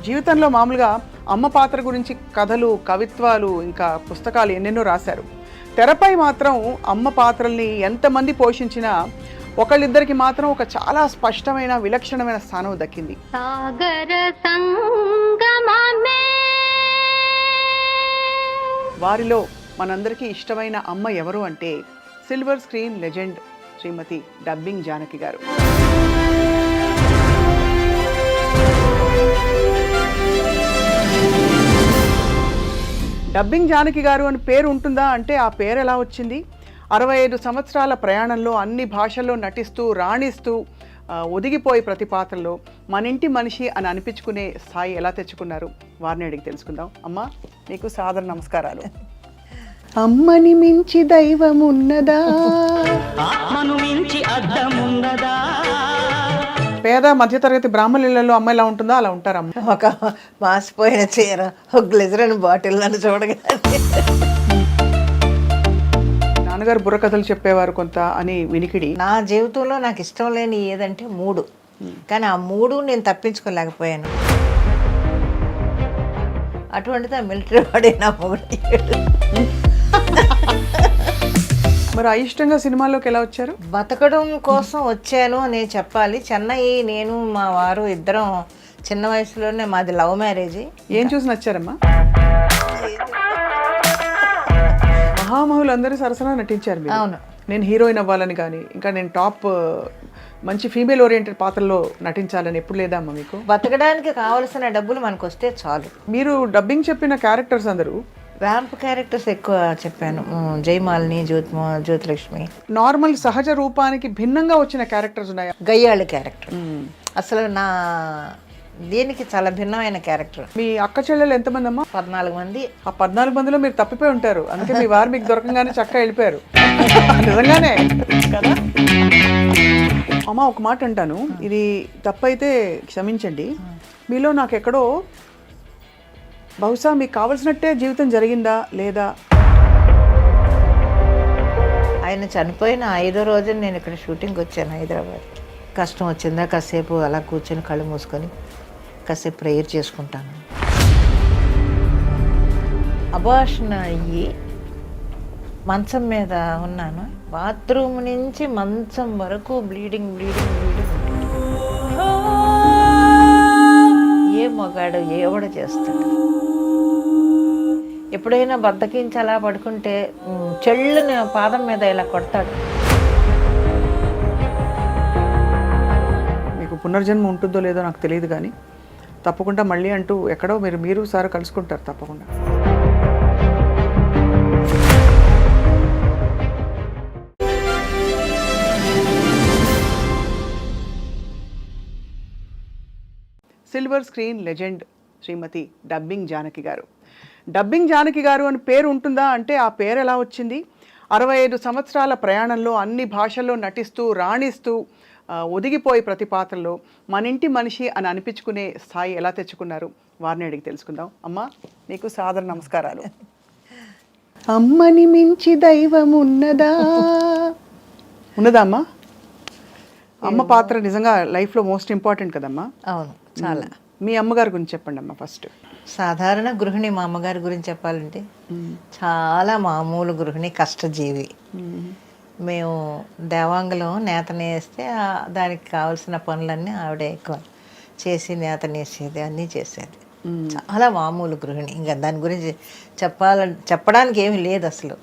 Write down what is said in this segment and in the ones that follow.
జీవితంలో మామూలుగా అమ్మ పాత్ర గురించి కథలు, కవిత్వాలు, ఇంకా పుస్తకాలు ఎన్నెన్నో రాశారు. తెరపై మాత్రం అమ్మ పాత్రల్ని ఎంతమంది పోషించినా ఒకళ్ళిద్దరికి మాత్రం ఒక చాలా స్పష్టమైన విలక్షణమైన స్థానం దక్కింది. సాగర సంగమమే. వారిలో మనందరికీ ఇష్టమైన అమ్మ ఎవరు అంటే సిల్వర్ స్క్రీన్ లెజెండ్ శ్రీమతి డబ్బింగ్ జానకి గారు. డబ్బింగ్ జానకి గారు అని పేరు ఉంటుందా అంటే ఆ పేరు ఎలా వచ్చింది? 65 సంవత్సరాల ప్రయాణంలో అన్ని భాషల్లో నటిస్తూ రాణిస్తూ ఒదిగిపోయి ప్రతి పాత్రలో మన ఇంటి మనిషి అని అనిపించుకునే స్థాయి ఎలా తెచ్చుకున్నారు వారిని అడిగి తెలుసుకుందాం. అమ్మ, మీకు సాదర నమస్కారాలు. అమ్మని మించి దైవం ఉన్నదా, ఆత్మను మించి అద్దం ఉన్నదా? పేద మధ్యతరగతి బ్రాహ్మణులలో అమ్మ ఎలా ఉంటుందో అలా ఉంటారు అమ్మ. ఒక మాసిపోయిన చీర, ఒక గ్లిజరిన్ బాటిల్ నన్ను చూడగానే. నాన్నగారు బుర్రకథలు చెప్పేవారు కొంత అని వినికిడి. నా జీవితంలో నాకు ఇష్టం లేని ఏదంటే 3, కానీ ఆ 3 నేను తప్పించుకోలేకపోయాను. అటువంటిది ఆ మిలిటరీ వాడే నా మొగుడు. మరి అయిష్టంగా సినిమాల్లోకి ఎలా వచ్చారు? బతకడం కోసం వచ్చాను అని చెప్పాలి. చెన్నై, నేను మా వారు ఇద్దరం చిన్న వయసులోనే, మాది లవ్ మ్యారేజ్. ఏం చూసి నచ్చారమ్మా? మహామహులు అందరూ సరసన నటించారు మీరు. అవును. నేను హీరోయిన్ అవ్వాలని కానీ, ఇంకా నేను టాప్ మంచి ఫీమేల్ ఓరియంటెడ్ పాత్రలో నటించాలని ఎప్పుడు లేదా అమ్మ మీకు? బతకడానికి కావలసిన డబ్బులు మనకు వస్తే చాలు. మీరు డబ్బింగ్ చెప్పిన క్యారెక్టర్స్ అందరూ ర్యాంప్ క్యారెక్టర్స్ ఎక్కువ చెప్పాను. జయమాలిని, జ్యోతిలక్ష్మి. నార్మల్ సహజ రూపానికి భిన్నంగా వచ్చిన క్యారెక్టర్స్ ఉన్నాయా? గయ్యాళి క్యారెక్టర్ అసలు నా దీనికి చాలా భిన్నమైన క్యారెక్టర్. మీ అక్క చెల్లెలు ఎంతమంది అమ్మా? 14 మంది. ఆ 14 మందిలో మీరు తప్పిపోయి ఉంటారు, అందుకే మీ వారు మీకు దొరకంగానే చక్కగా వెళ్ళిపోయారు. నిజంగానే కదా అమ్మ? ఒక మాట అంటాను, ఇది తప్పైతే క్షమించండి. మీలో నాకు ఎక్కడో బహుశా మీకు కావలసినట్టే జీవితం జరిగిందా లేదా? ఆయన చనిపోయిన 5వ రోజున నేను ఇక్కడ షూటింగ్కి వచ్చాను హైదరాబాద్. కష్టం వచ్చిందా కాసేపు అలా కూర్చొని కళ్ళు మూసుకొని కాసేపు ప్రేయర్ చేసుకుంటాను. అబార్షన్ అయ్యి మంచం మీద ఉన్నాను. బాత్రూమ్ నుంచి మంచం వరకు బ్లీడింగ్. ఏ మగాడు ఎవడ చేస్తాడు? ఎప్పుడైనా బద్దకించి అలా పడుకుంటే చెళ్ళుని పాదం మీద ఇలా కొడతాడు. మీకు పునర్జన్మ ఉంటుందో లేదో నాకు తెలియదు, కానీ తప్పకుండా మళ్ళీ అంటూ ఎక్కడో మీరు సార్ కలుసుకుంటారు తప్పకుండా. సిల్వర్ స్క్రీన్ లెజెండ్ శ్రీమతి డబ్బింగ్ జానకి గారు. డబ్బింగ్ జానకి గారు అని పేరు ఉంటుందా అంటే ఆ పేరు ఎలా వచ్చింది? 65 సంవత్సరాల ప్రయాణంలో అన్ని భాషల్లో నటిస్తూ రాణిస్తూ ఒదిగిపోయి ప్రతి పాత్రలో మన ఇంటి మనిషి అని అనిపించుకునే స్థాయి ఎలా తెచ్చుకున్నారు వారిని అడిగి తెలుసుకుందాం. అమ్మ, మీకు సాదర నమస్కారాలు. అమ్మని మించి దైవం ఉన్నదా అమ్మా? అమ్మ పాత్ర నిజంగా లైఫ్లో మోస్ట్ ఇంపార్టెంట్ కదమ్మా? అవును, చాలా. మీ అమ్మగారి గురించి చెప్పండి అమ్మ ఫస్ట్. సాధారణ గృహిణి. మా అమ్మగారి గురించి చెప్పాలంటే చాలా మామూలు గృహిణి, కష్టజీవి. మేము దేవాంగలో నేత నేస్తే దానికి కావాల్సిన పనులన్నీ ఆవిడే ఎక్కువ చేసి నేత నేసేది, అన్నీ చేసేది. చాలా మామూలు గృహిణి. ఇంకా దాని గురించి చెప్పడానికి ఏమీ లేదు అసలు.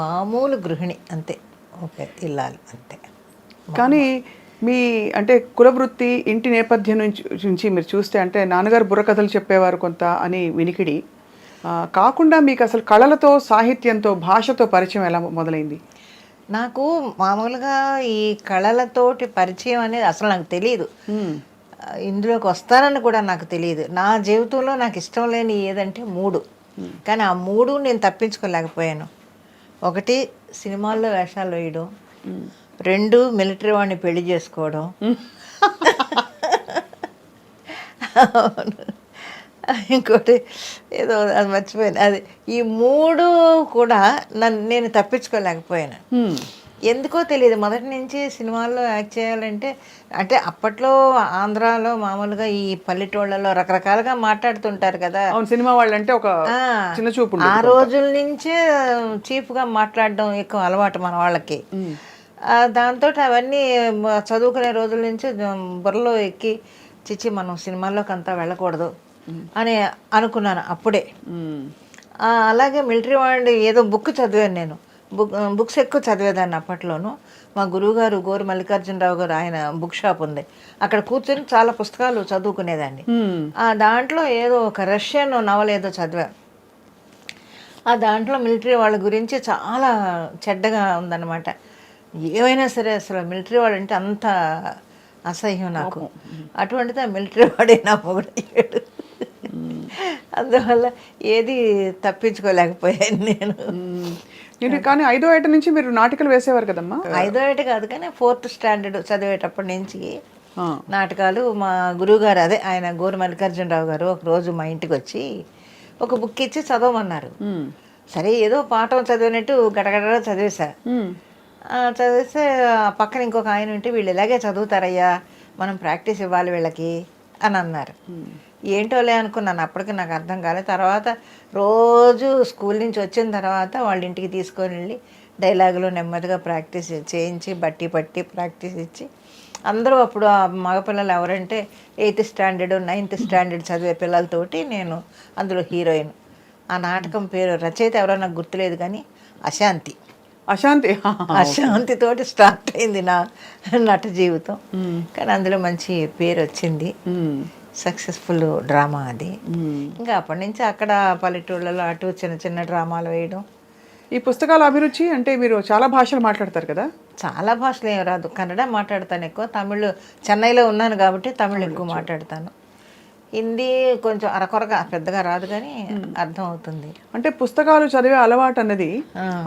మామూలు గృహిణి అంతే, ఓకే, ఇల్లాలి అంతే. కానీ మీ అంటే కులవృత్తి, ఇంటి నేపథ్యం నుంచి మీరు చూస్తే, అంటే నాన్నగారు బుర్రకథలు చెప్పేవారు కొంత అని వినికిడి కాకుండా మీకు అసలు కళలతో, సాహిత్యంతో, భాషతో పరిచయం ఎలా మొదలైంది? నాకు మామూలుగా ఈ కళలతోటి పరిచయం అనేది అసలు నాకు తెలియదు. ఇందులోకి వస్తానని కూడా నాకు తెలియదు. నా జీవితంలో నాకు ఇష్టం లేని ఏదంటే 3, కానీ ఆ 3 నేను తప్పించుకోలేకపోయాను. 1 సినిమాల్లో వేషాలు వేయడం, 2 మిలిటరీ వాడిని పెళ్లి చేసుకోవడం, ఇంకోటి ఏదో అది మర్చిపోయాను. అది ఈ 3 కూడా నేను తప్పించుకోలేకపోయాను. ఎందుకో తెలియదు మొదటి నుంచి సినిమాల్లో యాక్ట్ చేయాలంటే, అంటే అప్పట్లో ఆంధ్రాలో మామూలుగా ఈ పల్లెటూళ్ళలో రకరకాలుగా మాట్లాడుతుంటారు కదా. అవును, సినిమా వాళ్ళంటే ఒక ఆ, చిన్న చూపు ఆ రోజుల నుంచే చీప్గా మాట్లాడడం ఎక్కువ అలవాటు మన వాళ్ళకి. దాంతో అవన్నీ చదువుకునే రోజుల నుంచి బుర్రలో ఎక్కి చిచ్చి మనం సినిమాల్లోకి అంతా వెళ్ళకూడదు అని అనుకున్నాను అప్పుడే. అలాగే మిలిటరీ వాళ్ళు ఏదో బుక్ చదివాను నేను. బుక్స్ ఎక్కువ చదివేదాన్ని అప్పట్లోను. మా గురువుగారు గోరు మల్లికార్జునరావు గారు, ఆయన బుక్ షాప్ ఉంది, అక్కడ కూర్చొని చాలా పుస్తకాలు చదువుకునేదాన్ని. దాంట్లో ఏదో ఒక రష్యన్ నవల ఏదో చదివాను. దాంట్లో మిలిటరీ వాళ్ళ గురించి చాలా చెడ్డగా ఉందన్నమాట. ఏమైనా సరే అసలు మిలిటరీ వాళ్ళు అంటే అంత అసహ్యం నాకు. అటువంటిది ఆ మిలిటరీ వాడే నా మొగుడయ్యాడు. అందువల్ల ఏది తప్పించుకోలేకపోయాను నేను. కానీ 5వ ఏట నుంచి మీరు నాటికలు వేసేవారు కదమ్మా? 5వ ఏట కాదు కానీ 4th స్టాండర్డ్ చదివేటప్పటి నుంచి నాటకాలు. మా గురువుగారు, అదే ఆయన గోరు మల్లికార్జునరావు గారు, ఒకరోజు మా ఇంటికి వచ్చి ఒక బుక్ ఇచ్చి చదవమన్నారు. సరే ఏదో పాఠం చదివినట్టు గడగడ చదివేశా. చదివేస్తే పక్కన ఇంకొక ఆయన ఉంటే, వీళ్ళు ఇలాగే చదువుతారయ్యా, మనం ప్రాక్టీస్ ఇవ్వాలి వీళ్ళకి అని అన్నారు. ఏంటోలే అనుకున్నాను. అప్పటికి నాకు అర్థం కాలేదు. తర్వాత రోజు స్కూల్ నుంచి వచ్చిన తర్వాత వాళ్ళ ఇంటికి తీసుకొని వెళ్ళి డైలాగులు నెమ్మదిగా ప్రాక్టీస్ చేయించి బట్టి పట్టి ప్రాక్టీస్ ఇచ్చి, అందరూ అప్పుడు ఆ మగపిల్లలు ఎవరంటే 8th స్టాండర్డ్ 9th స్టాండర్డ్ చదివే పిల్లలతోటి నేను అందులో హీరోయిన్. ఆ నాటకం పేరు రచయిత ఎవరో నాకు గుర్తులేదు కానీ అశాంతి. అశాంతితోటి స్టార్ట్ అయింది నా నట జీవితం. కానీ అందులో మంచి పేరు వచ్చింది, సక్సెస్ఫుల్ డ్రామా అది. ఇంకా అప్పటి నుంచి అక్కడ పల్లెటూళ్ళలో అటు చిన్న చిన్న డ్రామాలు వేయడం. ఈ పుస్తకాల అభిరుచి అంటే మీరు చాలా భాషలు మాట్లాడతారు కదా? చాలా భాషలు ఏం రాదు, కన్నడ మాట్లాడతాను ఎక్కువ. తమిళ్ చెన్నైలో ఉన్నాను కాబట్టి తమిళ్ ఎక్కువ మాట్లాడతాను. హిందీ కొంచెం అరకొరగా, పెద్దగా రాదు కానీ అర్థం అవుతుంది. అంటే పుస్తకాలు చదివే అలవాటు అన్నది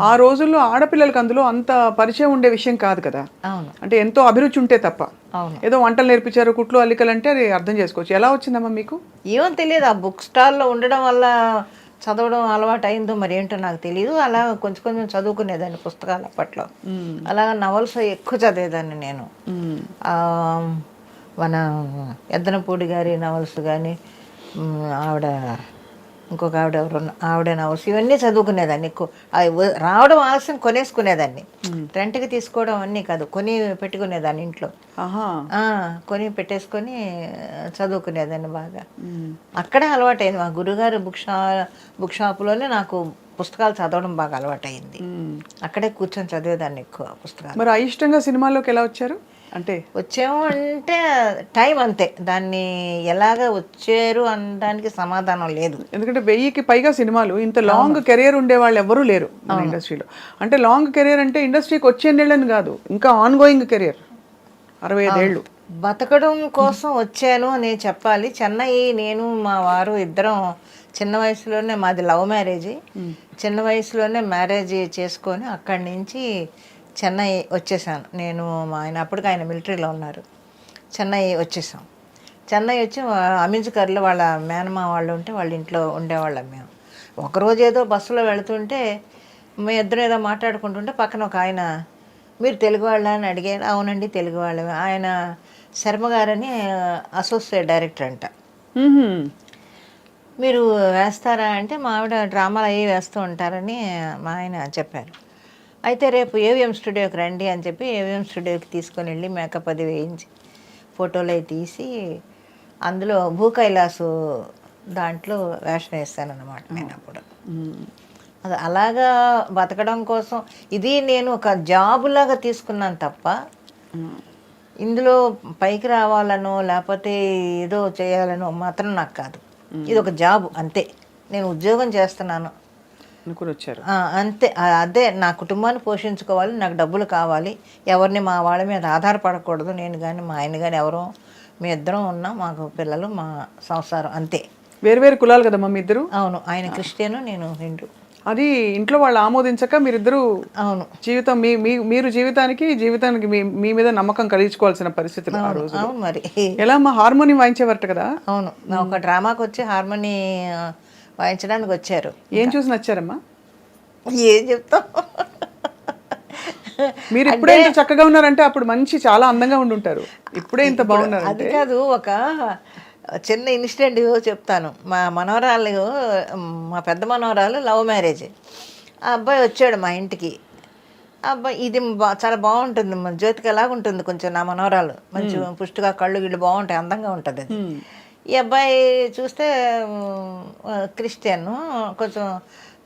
ఆ రోజుల్లో ఆడపిల్లలకి అందులో అంత పరిచయం ఉండే విషయం కాదు కదా. అవును, అంటే ఎంతో అభిరుచి ఉంటే తప్ప. అవును, ఏదో వంటలు నేర్పించారు, కుట్లు అల్లికలు అంటే అది అర్థం చేసుకోవచ్చు. ఎలా వచ్చిందమ్మా మీకు? ఏమో తెలియదు, ఆ బుక్ స్టాల్లో ఉండడం వల్ల చదవడం అలవాటు అయిందో మరి ఏంటో నాకు తెలియదు. అలా కొంచెం కొంచెం చదువుకునేదాన్ని పుస్తకాలు అప్పట్లో. అలాగా నవల్స్ ఎక్కువ చదివేదాన్ని నేను. మన ఎద్దనపూడి గారి నవల్స్ కానీ, ఆవిడ ఇంకొక ఆవిడ ఎవరు, ఆవిడ నవల్స్, ఇవన్నీ చదువుకునేదాన్ని ఎక్కువ. అవి రావడం ఆలస్యం కొనేసుకునేదాన్ని. రెంట్కి తీసుకోవడం అన్నీ కాదు, కొని పెట్టుకునేదాన్ని ఇంట్లో. కొని పెట్టేసుకొని చదువుకునేదాన్ని బాగా. అక్కడే అలవాటైంది. మా గురుగారు బుక్ షాపులోనే నాకు పుస్తకాలు చదవడం బాగా అలవాటైంది. అక్కడే కూర్చొని చదివేదాన్ని ఎక్కువ పుస్తకాలు. మరి అయిష్టంగా సినిమాల్లోకి ఎలా వచ్చారు? అంటే వచ్చాము అంటే టైం అంతే, దాన్ని ఎలాగ వచ్చారు అనడానికి సమాధానం లేదు. ఎందుకంటే 1000కి పైగా సినిమాలు, ఇంత లాంగ్ కెరియర్ ఉండే వాళ్ళు ఎవరూ లేరు మన ఇండస్ట్రీలో. అంటే లాంగ్ కెరియర్ అంటే ఇండస్ట్రీకి వచ్చే నెలని కాదు, ఇంకా ఆన్ గోయింగ్ కెరియర్ 65 ఏళ్ళు. బతకడం కోసం వచ్చాను అని చెప్పాలి. చెన్నై, నేను మా వారు ఇద్దరం చిన్న వయసులోనే, మాది లవ్ మ్యారేజ్, చిన్న వయసులోనే మ్యారేజ్ చేసుకొని అక్కడి నుంచి చెన్నై వచ్చేసాను నేను. మా ఆయన అప్పటికి ఆయన మిలిటరీలో ఉన్నారు. చెన్నై వచ్చేసాం. చెన్నై వచ్చి అమింజ్కర్లో వాళ్ళ మేనమా వాళ్ళు ఉంటే వాళ్ళ ఇంట్లో ఉండేవాళ్ళం మేము. ఒకరోజు ఏదో బస్సులో వెళుతుంటే మేము ఇద్దరం ఏదో మాట్లాడుకుంటుంటే పక్కన ఒక ఆయన, మీరు తెలుగు వాళ్ళ అని అడిగారు. అవునండి తెలుగు వాళ్ళమే. ఆయన శర్మ గారని అసోసియేట్ డైరెక్టర్ అంట. మీరు వేస్తారా అంటే, మా ఆవిడ డ్రామాలు అవి వేస్తూ ఉంటారని మా ఆయన చెప్పారు. అయితే రేపు ఏవిఎం స్టూడియోకి రండి అని చెప్పి ఏవిఎం స్టూడియోకి తీసుకొని వెళ్ళి మేకప్ అది వేయించి ఫోటోలు అవి తీసి అందులో భూ కైలాసు దాంట్లో వేషం వేస్తాను అన్నమాట నేను అప్పుడు. అది అలాగా బతకడం కోసం ఇది నేను ఒక జాబులాగా తీసుకున్నాను తప్ప ఇందులో పైకి రావాలనో లేకపోతే ఏదో చేయాలనో మాత్రం నాకు కాదు. ఇది ఒక జాబ్ అంతే, నేను ఉద్యోగం చేస్తున్నాను అనుకుని వచ్చారు అంతే. అదే నా కుటుంబాన్ని పోషించుకోవాలి, నాకు డబ్బులు కావాలి, ఎవరిని మా వాళ్ళ మీద ఆధారపడకూడదు. నేను కానీ మా ఆయన కానీ ఎవరో, మీ ఇద్దరం ఉన్నాం, మాకు పిల్లలు, మా సంసారం అంతే. వేరు కులాలు కదమ్మా మీ ఇద్దరు? అవును, ఆయన క్రిస్టియను, నేను హిందూ. అది ఇంట్లో వాళ్ళు ఆమోదించక మీరిద్దరు అవును జీవితం మీరు జీవితానికి మీ మీద నమ్మకం కలిగించుకోవాల్సిన పరిస్థితులు ఆ రోజు. అవును, మరి ఎలా అమ్మా హార్మోని వాయించేవారట కదా? అవును, ఒక డ్రామాకి వచ్చి హార్మోని వాయించడానికి వచ్చారు. ఏం చూసి నచ్చారమ్మా? ఏం చెప్తాం, మీరు ఇప్పుడే ఇంత చక్కగా ఉన్నారంటే అప్పుడు మంచి చాలా అందంగా ఉండి ఉంటారు. ఇప్పుడే ఇంత బాగున్నారు. అది కాదు, ఒక చిన్న ఇన్సిడెంట్ చెప్తాను. మా మనవరాలు, మా పెద్ద మనవరాలు లవ్ మ్యారేజ్. ఆ అబ్బాయి వచ్చాడు మా ఇంటికి. ఆ అబ్బాయి ఇది చాలా బాగుంటుంది, మన జ్యోతిక ఎలాగ ఉంటుంది కొంచెం నా మనవరాలు, మంచి పుష్టిగా కళ్ళు గిళ్ళు బాగుంటాయి, అందంగా ఉంటుంది అది. ఈ అబ్బాయి చూస్తే క్రిస్టియన్, కొంచెం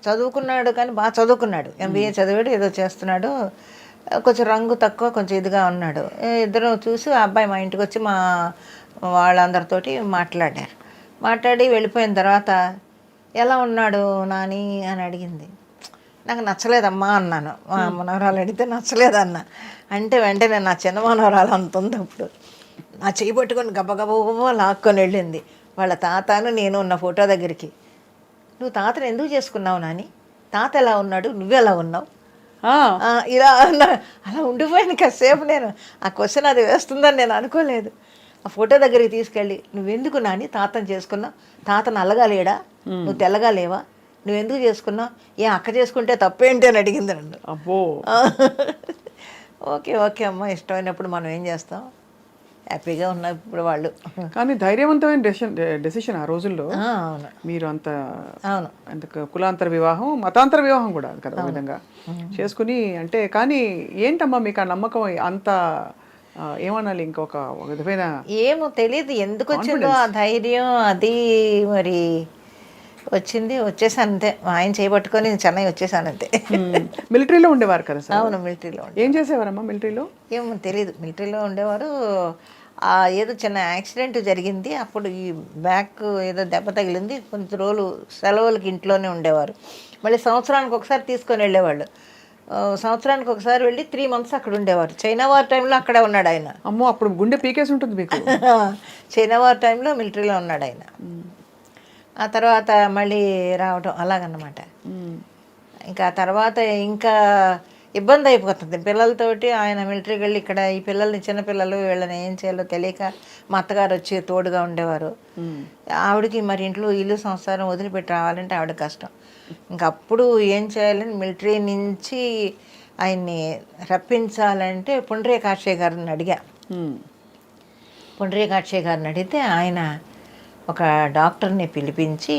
చదువుకున్నాడు కానీ బాగా చదువుకున్నాడు, ఎంబీఏ చదివాడు, ఏదో చేస్తున్నాడు, కొంచెం రంగు తక్కువ, కొంచెం ఇదిగా ఉన్నాడు. ఇద్దరు చూసి ఆ అబ్బాయి మా ఇంటికి వచ్చి మా వాళ్ళందరితోటి మాట్లాడి వెళ్ళిపోయిన తర్వాత ఎలా ఉన్నాడు నాని అని అడిగింది. నాకు నచ్చలేదమ్మా అన్నాను. మా మనవరాలు అడిగితే నచ్చలేదన్న. అంటే వెంటనే నా చిన్న మనవరాలు అంత ఉంది అప్పుడు, నా చేయి పట్టుకొని గబగబా లాక్కొని వెళ్ళింది వాళ్ళ తాతను నేను ఉన్న ఫోటో దగ్గరికి. నువ్వు తాతను ఎందుకు చేసుకున్నావు నాని? తాత ఎలా ఉన్నాడు, నువ్వెలా ఉన్నావు? ఇలా అలా ఉండిపోయాను కాసేపు. నేను ఆ క్వశ్చన్ అది వేస్తుందని నేను అనుకోలేదు. ఆ ఫోటో దగ్గరికి తీసుకెళ్ళి, నువ్వెందుకు నాని తాతను చేసుకున్నావు? తాత నల్లగా లేడా, నువ్వు తెల్లగా లేవా, నువ్వెందుకు చేసుకున్నావు? ఏ అక్క చేసుకుంటే తప్పేంటి అని అడిగింది నన్ను. అబ్బో. ఓకే ఓకే అమ్మ, ఇష్టమైనప్పుడు మనం ఏం చేస్తాం, హ్యాపీగా ఉన్నారు ఇప్పుడు వాళ్ళు. కానీ ధైర్యవంతమైన డెసిషన్ ఆ రోజుల్లో. అవును, మీరు అంత అవును, అంత కులాంతర వివాహం, మతాంతర వివాహం కూడా కదా ఆ విధంగా చేసుకుని. అంటే కానీ ఏంటమ్మా మీకు ఆ నమ్మకం అంత ఏమనాలి, ఇంకొక విధమైన ఏమో తెలియదు ఎందుకు వచ్చిందో ఆ ధైర్యం అది. మరి వచ్చేసాను అంతే. ఆయన చేయబట్టుకొని చెన్నై వచ్చేసాను అంతే. మిలిటరీలో ఉండేవారు కదా సార్? అవును, మిలిటరీలో. ఏం చేసేవారమ్మా మిలిటరీలో? ఏమో తెలియదు, మిలిటరీలో ఉండేవారు. ఏదో చిన్న యాక్సిడెంట్ జరిగింది, అప్పుడు ఈ బ్యాక్ ఏదో దెబ్బ తగిలింది, కొంచెం రోజులు సెలవులకి ఇంట్లోనే ఉండేవారు. మళ్ళీ సంవత్సరానికి ఒకసారి తీసుకొని వెళ్ళేవాళ్ళు. సంవత్సరానికి ఒకసారి వెళ్ళి 3 months అక్కడ ఉండేవారు. చైనా వార్ టైంలో అక్కడే ఉన్నాడు ఆయన. అమ్మో, అప్పుడు గుండె పీకేసి ఉంటుంది మీకు. చైనా వార్ టైంలో మిలిటరీలో ఉన్నాడు ఆయన. ఆ తర్వాత మళ్ళీ రావటం అలాగన్నమాట. ఇంకా తర్వాత ఇంకా ఇబ్బంది అయిపోతుంది పిల్లలతోటి. ఆయన మిలిటరీకి వెళ్ళి ఇక్కడ ఈ పిల్లల్ని, చిన్నపిల్లలు, వీళ్ళని ఏం చేయాలో తెలియక మా అత్తగారు వచ్చి తోడుగా ఉండేవారు. ఆవిడకి మరి ఇంట్లో ఇల్లు సంసారం వదిలిపెట్టి రావాలంటే ఆవిడ కష్టం. ఇంకప్పుడు ఏం చేయాలని మిలిటరీ నుంచి ఆయన్ని రప్పించాలంటే పుండ్రేకాక్షయ్య గారిని అడిగా. పుండ్రేకాక్షయ్య గారిని అడిగితే ఆయన ఒక డాక్టర్ని పిలిపించి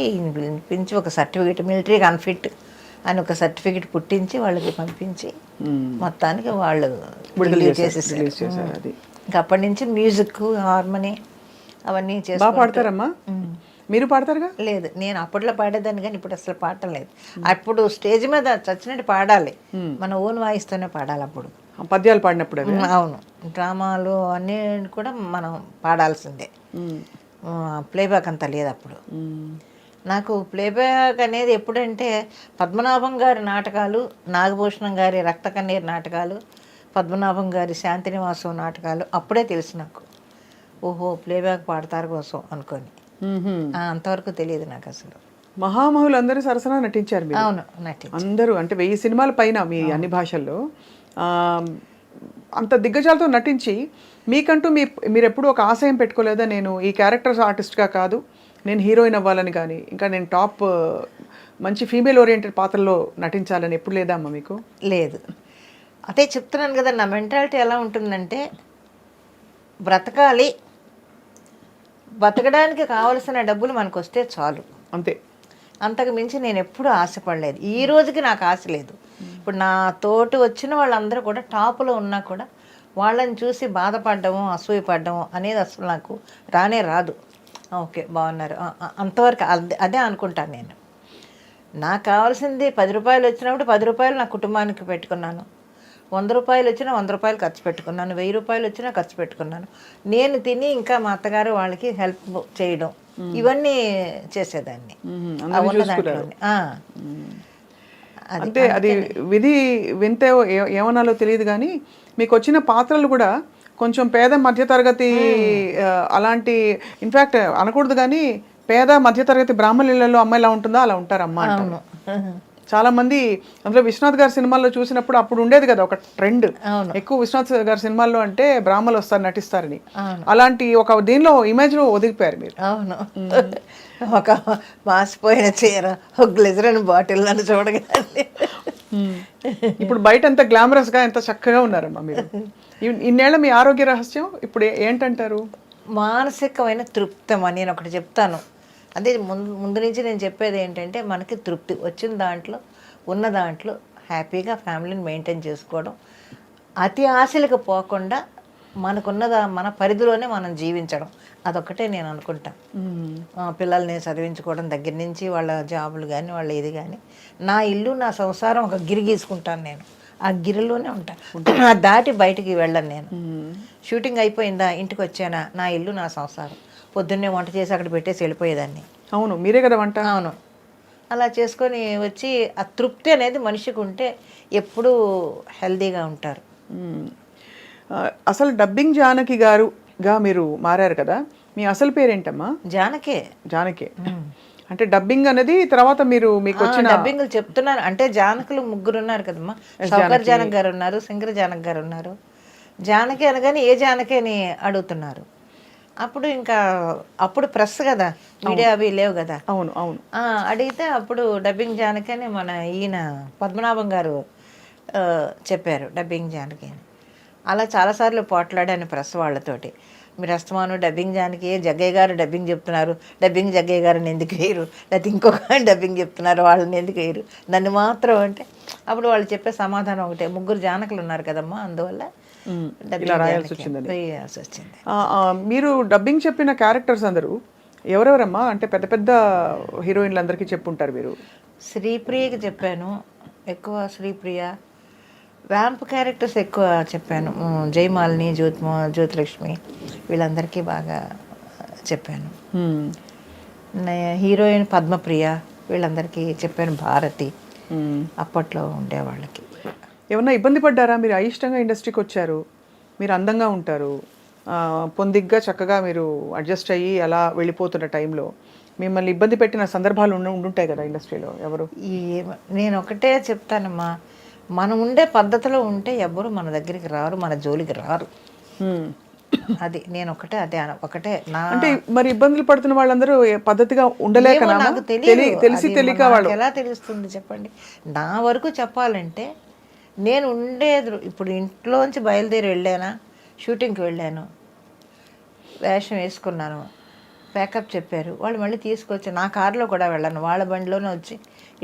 ఒక సర్టిఫికేట్, మిలిటరీకి అన్ఫిట్ అని ఒక సర్టిఫికేట్ పుట్టించి వాళ్ళకి పంపించి మొత్తానికి వాళ్ళు రిలీవ్ చేసేసారు. ఇంకా అప్పటి నుంచి మ్యూజిక్, హార్మోని అవన్నీ చేసి. బాగా పాడతారమ్మా? మీరు పాడతారుగా? లేదు, నేను అప్పట్లో పాడేదాన్ని కానీ ఇప్పుడు అసలు పాడటం లేదు. అప్పుడు స్టేజ్ మీద చచ్చినట్టు పాడాలి, మన ఓన్ వాయిస్తోనే పాడాలి. అప్పుడు పద్యాలు పాడినప్పుడు? అవును, డ్రామాలు అన్నీ కూడా మనం పాడాల్సిందే, ప్లేబ్యాక్ అంతా లేదు అప్పుడు. నాకు ప్లేబ్యాక్ అనేది ఎప్పుడంటే పద్మనాభం గారి నాటకాలు, నాగభూషణం గారి రక్త కన్నీరు నాటకాలు, పద్మనాభం గారి శాంతినివాసం నాటకాలు అప్పుడే తెలుసు నాకు. ఓహో, ప్లేబ్యాక్ పాడతారు కోసం అనుకొని. అంతవరకు తెలియదు నాకు అసలు. మహామహులు అందరూ సరసన నటించారు మీరు? అవును, నటించారు అందరూ. అంటే 1000 సినిమాల పైన మీ అన్ని భాషల్లో అంత దిగ్గజాలతో నటించి మీకంటూ మీరు ఎప్పుడూ ఒక ఆశయం పెట్టుకోలేదా, నేను ఈ క్యారెక్టర్స్ ఆర్టిస్ట్గా కాదు, నేను హీరోయిన్ అవ్వాలని కానీ, ఇంకా నేను టాప్ మంచి ఫీమేల్ ఓరియంటెడ్ పాత్రలో నటించాలని ఎప్పుడు లేదా అమ్మ మీకు? లేదు, అదే చెప్తున్నాను కదా, నా మెంటాలిటీ ఎలా ఉంటుందంటే బ్రతకాలి, బతకడానికి కావలసిన డబ్బులు మనకు వస్తే చాలు, అంతే. అంతకు మించి నేను ఎప్పుడూ ఆశపడలేదు. ఈ రోజుకి నాకు ఆశ లేదు. ఇప్పుడు నా తోటి వచ్చిన వాళ్ళందరూ కూడా టాపులో ఉన్నా కూడా వాళ్ళని చూసి బాధపడ్డము, అసూయపడ్డము అనేది అసలు నాకు రానే రాదు. ఓకే, బాగున్నారు అంతవరకు అదే అనుకుంటాను నేను. నాకు కావాల్సింది 10 రూపాయలు వచ్చినప్పుడు 10 రూపాయలు నా కుటుంబానికి పెట్టుకున్నాను, 100 రూపాయలు వచ్చినా 100 రూపాయలు ఖర్చు పెట్టుకున్నాను, 1000 రూపాయలు వచ్చినా ఖర్చు పెట్టుకున్నాను. నేను తిని ఇంకా మా అత్తగారు వాళ్ళకి హెల్ప్ చేయడం ఇవన్నీ చేసేదాన్ని. అంటే అది విధి వింతే ఏమనాలో తెలియదు కానీ మీకు వచ్చిన పాత్రలు కూడా కొంచెం పేద మధ్యతరగతి అలాంటి, ఇన్ఫ్యాక్ట్ అనకూడదు కానీ పేద మధ్యతరగతి బ్రాహ్మణులలో అమ్మాయి ఎలా ఉంటుందో అలా ఉంటారు అమ్మ. చాలా మంది అందులో విశ్వనాథ్ గారి సినిమాల్లో చూసినప్పుడు అప్పుడు ఉండేది కదా ఒక ట్రెండ్, అవును. ఎక్కువ విశ్వనాథ్ గారి సినిమాల్లో అంటే బ్రాహ్మలు వస్తారు నటిస్తారని. అవును. అలాంటి ఒక దీనిలో ఇమేజ్లో ఒదిగిపోయారు మీరు. అవును. ఒక మాసిపోయిన చీర, ఒక గ్లిజరిన్ బాటిల్ నన్ను చూడగానే ఇప్పుడు బయట ఎంత గ్లామరస్గా ఎంత చక్కగా ఉన్నారమ్మా మీరు. ఇన్నేళ్ల మీ ఆరోగ్య రహస్యం ఇప్పుడు ఏంటంటారు? మానసికమైన తృప్తమా నేను ఒకటి చెప్తాను. అదే ముందు నుంచి నేను చెప్పేది ఏంటంటే, మనకి తృప్తి వచ్చిన దాంట్లో, ఉన్న దాంట్లో హ్యాపీగా ఫ్యామిలీని మెయింటైన్ చేసుకోవడం, అతి ఆశలకు పోకుండా మనకున్నదా మన పరిధిలోనే మనం జీవించడం, అదొక్కటే నేను అనుకుంటా. పిల్లల్ని చదివించుకోవడం దగ్గర నుంచి వాళ్ళ జాబులు కానీ వాళ్ళ ఇది కానీ, నా ఇల్లు నా సంసారం ఒక గిరి గీసుకుంటాను నేను, ఆ గిరిలోనే ఉంటాను, దాటి బయటికి వెళ్ళను నేను. షూటింగ్ అయిపోయిందా, ఇంటికి వచ్చానా, నా ఇల్లు నా సంసారం, పొద్దున్నే వంట చేసి అక్కడ పెట్టేసి వెళ్ళిపోయేదాన్ని. అవును, మీరే కదా వంట. అవును, అలా చేసుకొని వచ్చి ఆ తృప్తి అనేది మనిషికి ఉంటే ఎప్పుడూ హెల్తీగా ఉంటారు. అసలు డబ్బింగ్ జానకి గారుగా మీరు మారారు కదా, మీ అసలు పేరేంటమ్మా? జానకే. జానకే అంటే డబ్బింగ్ అనేది తర్వాత మీరు మీకు వచ్చిన డబ్బింగ్లు చెప్తున్నాను అంటే, జానకులు ముగ్గురు ఉన్నారు కదమ్మా. సౌకర్ జానక్ గారు ఉన్నారు, శంకర జానక్ గారు ఉన్నారు. జానకి అనగానే ఏ జానకి అని అడుగుతున్నారు. అప్పుడు ఇంకా అప్పుడు ప్రెస్ కదా, మీడియా అవి లేవు కదా. అవును అవును. అడిగితే అప్పుడు డబ్బింగ్ జానకి అని మన ఈయన పద్మనాభం గారు చెప్పారు, డబ్బింగ్ జానకి అని. అలా చాలాసార్లు పోట్లాడాను ప్రెస్ వాళ్ళతోటి. మీరు అస్తమాను డబ్బింగ్ జానకి, జగ్గయ్య గారు డబ్బింగ్ చెప్తున్నారు, డబ్బింగ్ జగ్గయ్య గారిని ఎందుకు వేయరు, లేకపోతే ఇంకొక డబ్బింగ్ చెప్తున్నారు వాళ్ళని ఎందుకు వేయరు, నన్ను మాత్రం అంటే, అప్పుడు వాళ్ళు చెప్పే సమాధానం ఒకటే, ముగ్గురు జానకులు ఉన్నారు కదమ్మా, అందువల్ల రాయాల్సి వచ్చింది. వచ్చింది. మీరు డబ్బింగ్ చెప్పిన క్యారెక్టర్స్ అందరూ ఎవరెవరమ్మా? అంటే పెద్ద పెద్ద హీరోయిన్లు అందరికీ చెప్పుంటారు మీరు. శ్రీప్రియకి చెప్పాను ఎక్కువ, శ్రీప్రియ. వ్యాంప్ క్యారెక్టర్స్ ఎక్కువ చెప్పాను, జయమాలిని, జ్యోతిలక్ష్మి, వీళ్ళందరికీ బాగా చెప్పాను. హీరోయిన్ పద్మప్రియ, వీళ్ళందరికీ చెప్పాను. భారతి అప్పట్లో ఉండేవాళ్ళకి. ఏమన్నా ఇబ్బంది పడ్డారా? మీరు అయిష్టంగా ఇండస్ట్రీకి వచ్చారు, మీరు అందంగా ఉంటారు, పొందిగ్గా చక్కగా మీరు అడ్జస్ట్ అయ్యి అలా వెళ్ళిపోతున్న టైంలో మిమ్మల్ని ఇబ్బంది పెట్టిన సందర్భాలు ఉండుంటాయి కదా ఇండస్ట్రీలో ఎవరు? నేను ఒకటే చెప్తానమ్మా, మనం ఉండే పద్ధతిలో ఉంటే ఎవ్వరు మన దగ్గరికి రారు, మన జోలికి రారు. అది నేను ఒకటే, అదే ఒకటే నా. అంటే మరి ఇబ్బందులు పడుతున్న వాళ్ళందరూ పద్ధతిగా ఉండలేక నాకు తెలిసి తెలియక వాళ్ళు ఎలా తెలుస్తుంది చెప్పండి. నా వరకు చెప్పాలంటే, నేను ఉండేది ఇప్పుడు ఇంట్లోంచి బయలుదేరి వెళ్ళానా, షూటింగ్కి వెళ్ళాను, వేషం వేసుకున్నాను, ప్యాకప్ చెప్పారు, వాళ్ళు మళ్ళీ తీసుకొచ్చి నా కారులో కూడా వెళ్ళాను, వాళ్ళ బండిలోనే వచ్చి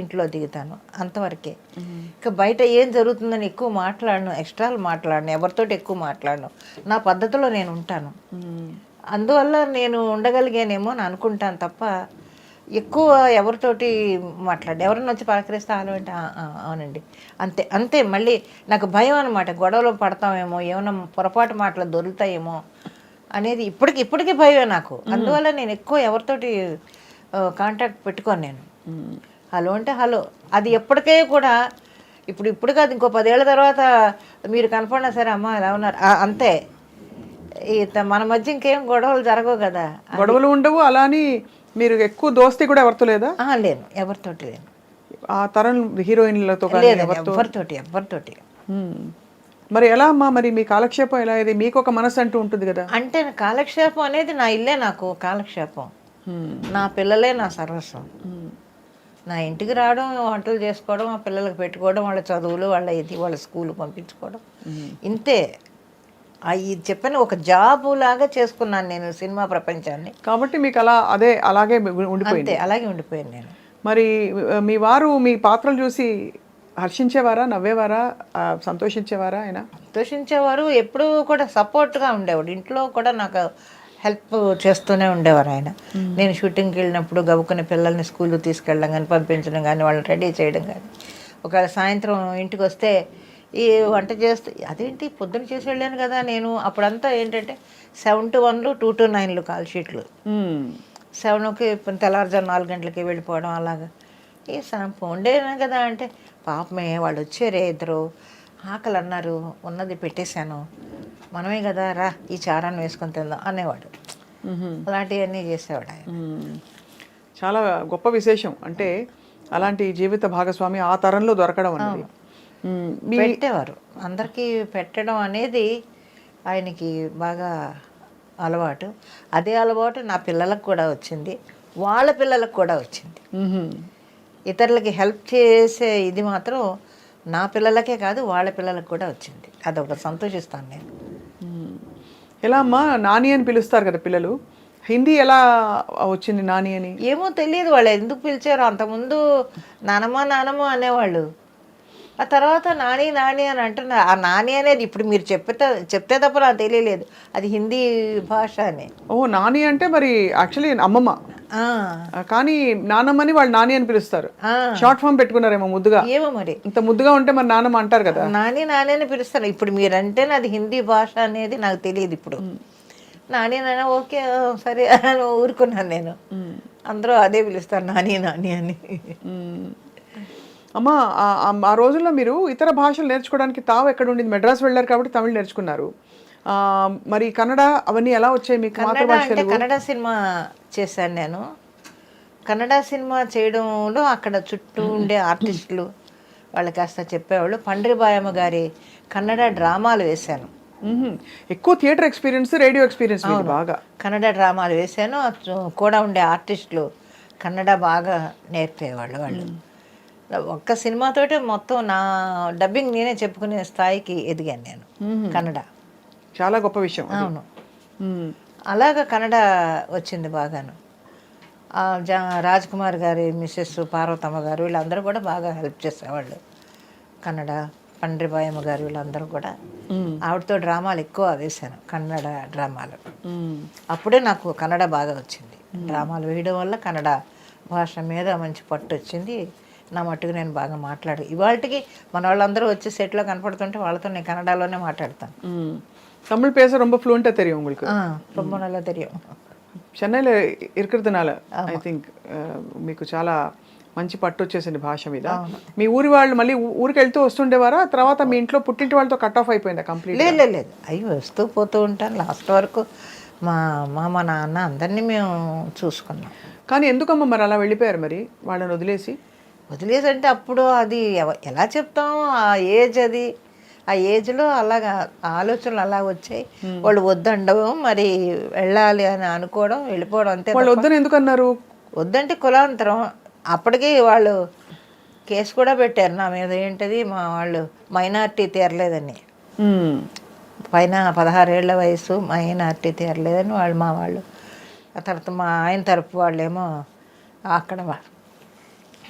ఇంట్లో దిగుతాను, అంతవరకే. ఇంకా బయట ఏం జరుగుతుందని ఎక్కువ మాట్లాడను, ఎక్స్ట్రాలు మాట్లాడను, ఎవరితోటి ఎక్కువ మాట్లాడను, నా పద్ధతిలో నేను ఉంటాను. అందువల్ల నేను ఉండగలిగానేమో అని అనుకుంటాను తప్ప, ఎక్కువ ఎవరితోటి మాట్లాడు, ఎవరన్నా వచ్చి పలకరిస్తే ఆలో అంటే అవునండి అంతే అంతే. మళ్ళీ నాకు భయం అనమాట, గొడవలో పడతామేమో, ఏమైనా పొరపాటు మాటలు దొరుకుతాయేమో అనేది ఇప్పటికీ భయమే నాకు. అందువల్ల నేను ఎక్కువ ఎవరితోటి కాంటాక్ట్ పెట్టుకోను నేను. హలో అంటే హలో, అది ఎప్పటికే కూడా ఇప్పుడు కాదు, ఇంకో 10 ఏళ్ళ తర్వాత మీరు కనపడినా సరే, అమ్మ ఎలా ఉన్నారు అంతే. మన మధ్య ఇంకేం గొడవలు జరగవు కదా. గొడవలు ఉండవు. అలాని మీరు ఎక్కువ దోస్తీ కూడా ఎవరితో లేదా? లేను, ఎవరితోటి లేను. ఆ తరం హీరోయిన్లతో ఎవరితోటి. మరి ఎలా అమ్మా, మరి మీ కాలక్షేపం ఎలా? ఇది మీకు ఒక మనసు అంటూ ఉంటుంది కదా. అంటే కాలక్షేపం అనేది నా ఇల్లే నాకు కాలక్షేపం, నా పిల్లలే నా సర్వస్వం. నా ఇంటికి రావడం, వంటలు చేసుకోవడం, ఆ పిల్లలకు పెట్టుకోవడం, వాళ్ళ చదువులు, వాళ్ళ స్కూల్ పంపించుకోవడం, ఇంతే. ఇది చెప్పాను, ఒక జాబు లాగా చేసుకున్నాను నేను సినిమా ప్రపంచాన్ని. కాబట్టి మీకు అలాగే ఉండిపోయింది. అలాగే ఉండిపోయాను నేను. మరి మీ వారు మీ పాత్రలు చూసి హర్షించేవారా, నవ్వేవారా, సంతోషించేవారా? ఆయన సంతోషించేవారు, ఎప్పుడూ కూడా సపోర్ట్గా ఉండేవాడు. ఇంట్లో కూడా నాకు హెల్ప్ చేస్తూనే ఉండేవారు ఆయన. నేను షూటింగ్కి వెళ్ళినప్పుడు గబుక్కుని పిల్లల్ని స్కూల్కి తీసుకెళ్ళడం కానీ, పంపించడం కానీ, వాళ్ళని రెడీ చేయడం కానీ, ఒకవేళ సాయంత్రం ఇంటికి వస్తే ఈ వంట చేస్తే, అదేంటి పొద్దున్న చేసి వెళ్ళాను కదా నేను. అప్పుడంతా ఏంటంటే 7 to 1, 2 to 9 కాల్ షీట్లు. 7కి తెల్లవారుజాము 4 గంటలకి వెళ్ళిపోవడం, అలాగా. ఈ ఉండేనా కదా అంటే, పాపమే వాళ్ళు వచ్చారే ఇద్దరు, ఆకలి అన్నారు, ఉన్నది పెట్టేశాను, మనమే కదా రా ఈ చారాన్ని వేసుకొని తిందాం అనేవాడు. అలాంటివన్నీ చేసేవాడు ఆయన. చాలా గొప్ప విశేషం. అంటే అలాంటి జీవిత భాగస్వామి ఆ తరంలో దొరకడం అన్నది. పెట్టేవారు అందరికీ పెట్టడం అనేది ఆయనకి బాగా అలవాటు. అదే అలవాటు నా పిల్లలకు కూడా వచ్చింది, వాళ్ళ పిల్లలకు కూడా వచ్చింది. ఇతరులకి హెల్ప్ చేసే ఇది మాత్రం నా పిల్లలకే కాదు వాళ్ళ పిల్లలకు కూడా వచ్చింది. అదొక సంతోషిస్తాను నేను. ఎలా అమ్మా నాని అని పిలుస్తారు కదా పిల్లలు, హిందీ ఎలా వచ్చింది నాని అని? ఏమో తెలియదు వాళ్ళు ఎందుకు పిలిచారో. అంతకుముందు నానమ్మ నానమ్మ అనేవాళ్ళు, ఆ తర్వాత నాని నాని అని అంటున్నారు. ఆ నాని అనేది ఇప్పుడు మీరు చెప్తే తప్ప నాకు తెలియలేదు అది హిందీ భాష అని. ఓ నాని అంటే మరి యాక్చువల్లీ అమ్మమ్మ, కానీ నానమ్మని వాళ్ళు నాని అని పిలుస్తారు. షార్ట్ ఫామ్ పెట్టుకున్నారేమో ముద్దుగా. ఏమో మరి ఇంత ముద్దుగా ఉంటే మరి నానమ్మ అంటారు కదా. నాని నాని అని పిలుస్తారు. ఇప్పుడు మీరంటే అది హిందీ భాష అనేది నాకు తెలియదు. ఇప్పుడు నాని నాని ఓకే సరే అని ఊరుకున్నాను నేను. అందరూ అదే పిలుస్తారు నాని నాని అని. అమ్మ ఆ రోజుల్లో మీరు ఇతర భాషలు నేర్చుకోవడానికి తావు ఎక్కడ ఉండింది? మెడ్రాస్ వెళ్ళారు కాబట్టి తమిళ్ నేర్చుకున్నారు. మరి కన్నడ అవన్నీ ఎలా వచ్చాయి మీకు? అంటే కన్నడ సినిమా చేశాను నేను. కన్నడ సినిమా చేయడంలో అక్కడ చుట్టూ ఉండే ఆర్టిస్టులు వాళ్ళు కాస్త చెప్పేవాళ్ళు. పండ్రిబాయమ్మ గారి కన్నడ డ్రామాలు వేశాను. ఎక్కువ థియేటర్ ఎక్స్పీరియన్స్, రేడియో ఎక్స్పీరియన్స్ బాగా. కన్నడ డ్రామాలు వేశాను. కూడా ఉండే ఆర్టిస్టులు కన్నడ బాగా నేర్పేవాళ్ళు. వాళ్ళు ఒక్క సినిమాతోటే మొత్తం నా డబ్బింగ్ నేనే చెప్పుకునే స్థాయికి ఎదిగాను నేను. కన్నడ చాలా గొప్ప విషయం. అవును, అలాగా కన్నడ వచ్చింది బాగాను. రాజ్ కుమార్ గారి మిస్సెస్ పార్వతమ్మ గారు వీళ్ళందరూ కూడా బాగా హెల్ప్ చేసేవాళ్ళు. కన్నడ పండ్రిబాయమ్మ గారు వీళ్ళందరూ కూడా ఆవిడతో డ్రామాలు ఎక్కువ వేశాను, కన్నడ డ్రామాలు. అప్పుడే నాకు కన్నడ బాగా వచ్చింది. డ్రామాలు వేయడం వల్ల కన్నడ భాష మీద మంచి పట్టు వచ్చింది. నా మట్టుకు నేను బాగా మాట్లాడు. ఇవాళకి మన వాళ్ళందరూ వచ్చి సెట్లో కనపడుతుంటే వాళ్ళతో నేను కన్నడలోనే మాట్లాడతాను. தமிழ் பேச ரொம்ப ஃப்ளூயண்டா தெரியும் உங்களுக்கு? ரொம்ப நல்லா தெரியும். చెన్నైలో ఇరుకుతునాల ఐ థింక్ మీకు చాలా మంచి పట్టు వచ్చేసింది భాష మీద. మీ ఊరి వాళ్ళు మళ్ళీ ఊరికి వెళ్తూ వస్తుండేవారా? తర్వాత మీ ఇంట్లో పుట్టింటి వాళ్ళతో కట్ ఆఫ్ అయిపోయిందా కంప్లీట్? లేదు అయ్యి వస్తూ పోతూ ఉంటాను. లాస్ట్ వరకు మా నాన్న అందరినీ మేము చూసుకున్నాం. కానీ ఎందుకమ్మా మరి అలా వెళ్ళిపోయారు మరి వాళ్ళని వదిలేసి? అంటే అప్పుడు అది ఎలా చెప్తాం, ఆ ఏజ్ అది, ఆ ఏజ్లో అలాగా ఆలోచనలు అలా వచ్చాయి. వాళ్ళు వద్దండవు, మరి వెళ్ళాలి అని అనుకోవడం, వెళ్ళిపోవడం అంతే. వాళ్ళు వద్దని ఎందుకు అన్నారు? వద్దంటే కులాంతరం. అప్పటికి వాళ్ళు కేసు కూడా పెట్టారు నా మీద. ఏంటది, మా వాళ్ళు మైనార్టీ తీరలేదని, పైన 16 ఏళ్ల వయసు మైనార్టీ తీరలేదని మా వాళ్ళు. ఆ తర్వాత మా ఆయన తరపు వాళ్ళేమో అక్కడ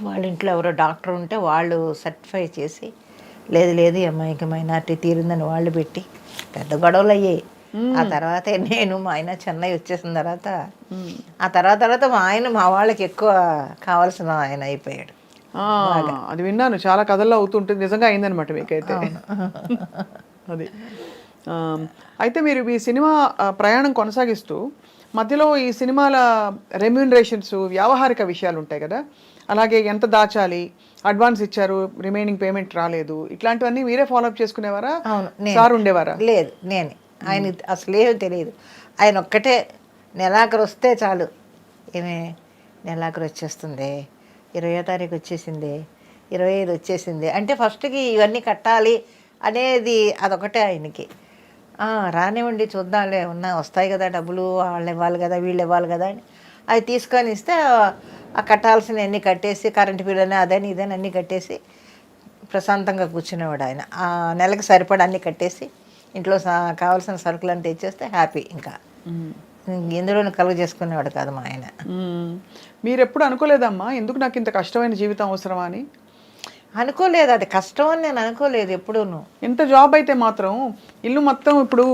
వాళ్ళ ఇంట్లో ఎవరో డాక్టర్ ఉంటే వాళ్ళు సర్టిఫై చేసి లేదు ఈ అమ్మాయికి మైనార్టీ తీరిందని వాళ్ళు పెట్టి పెద్ద గొడవలు అయ్యాయి. ఆ తర్వాత నేను మా ఆయన చెన్నై వచ్చేసిన తర్వాత మా ఆయన మా వాళ్ళకి ఎక్కువ కావాల్సిన ఆయన అయిపోయాడు. అది విన్నాను, చాలా కథల్లో అవుతుంటుంది. నిజంగా అయిందనమాట మీకైతే అది. అయితే మీరు ఈ సినిమా ప్రయాణం కొనసాగిస్తూ మధ్యలో ఈ సినిమాల రెమ్యూనరేషన్స్, వ్యావహారిక విషయాలు ఉంటాయి కదా, అలాగే ఎంత దాచాలి, అడ్వాన్స్ ఇచ్చారు రిమైనింగ్ పేమెంట్ రాలేదు, ఇట్లాంటివన్నీ మీరే ఫాలోఅప్ చేసుకునేవారా? సార్ ఉండేవారా? లేదు, నేను ఆయన అసలేమీ తెలియదు. ఆయన ఒక్కటే నెలాఖరు వస్తే చాలు, ఏమే నెలాఖరు వచ్చేస్తుంది, 20వ తారీఖు వచ్చేసింది, 25 వచ్చేసింది అంటే ఫస్ట్కి ఇవన్నీ కట్టాలి అనేది అదొకటే ఆయనకి. రానివ్వండి చూద్దాంలే, వస్తాయి కదా డబ్బులు, వాళ్ళు ఇవ్వాలి కదా వీళ్ళు ఇవ్వాలి కదా అని అవి తీసుకొని ఇస్తే ఆ కట్టాల్సిన అన్నీ కట్టేసి, కరెంటు బిల్లు అని అదని ఇదని అన్నీ కట్టేసి ప్రశాంతంగా కూర్చునేవాడు ఆయన. ఆ నెలకి సరిపడా అన్నీ కట్టేసి ఇంట్లో కావాల్సిన సరుకులను తెచ్చేస్తే హ్యాపీ. ఇంకా ఇందులోనే కలుగు చేసుకునేవాడు కాదు మా ఆయన. మీరు ఎప్పుడు అనుకోలేదమ్మా ఎందుకు నాకు ఇంత కష్టమైన జీవితం అవసరమా అని? అనుకోలేదు, అది కష్టం అని నేను అనుకోలేదు ఎప్పుడూను. ఎంత జాబ్ అయితే మాత్రం ఇల్లు మొత్తం ఇప్పుడు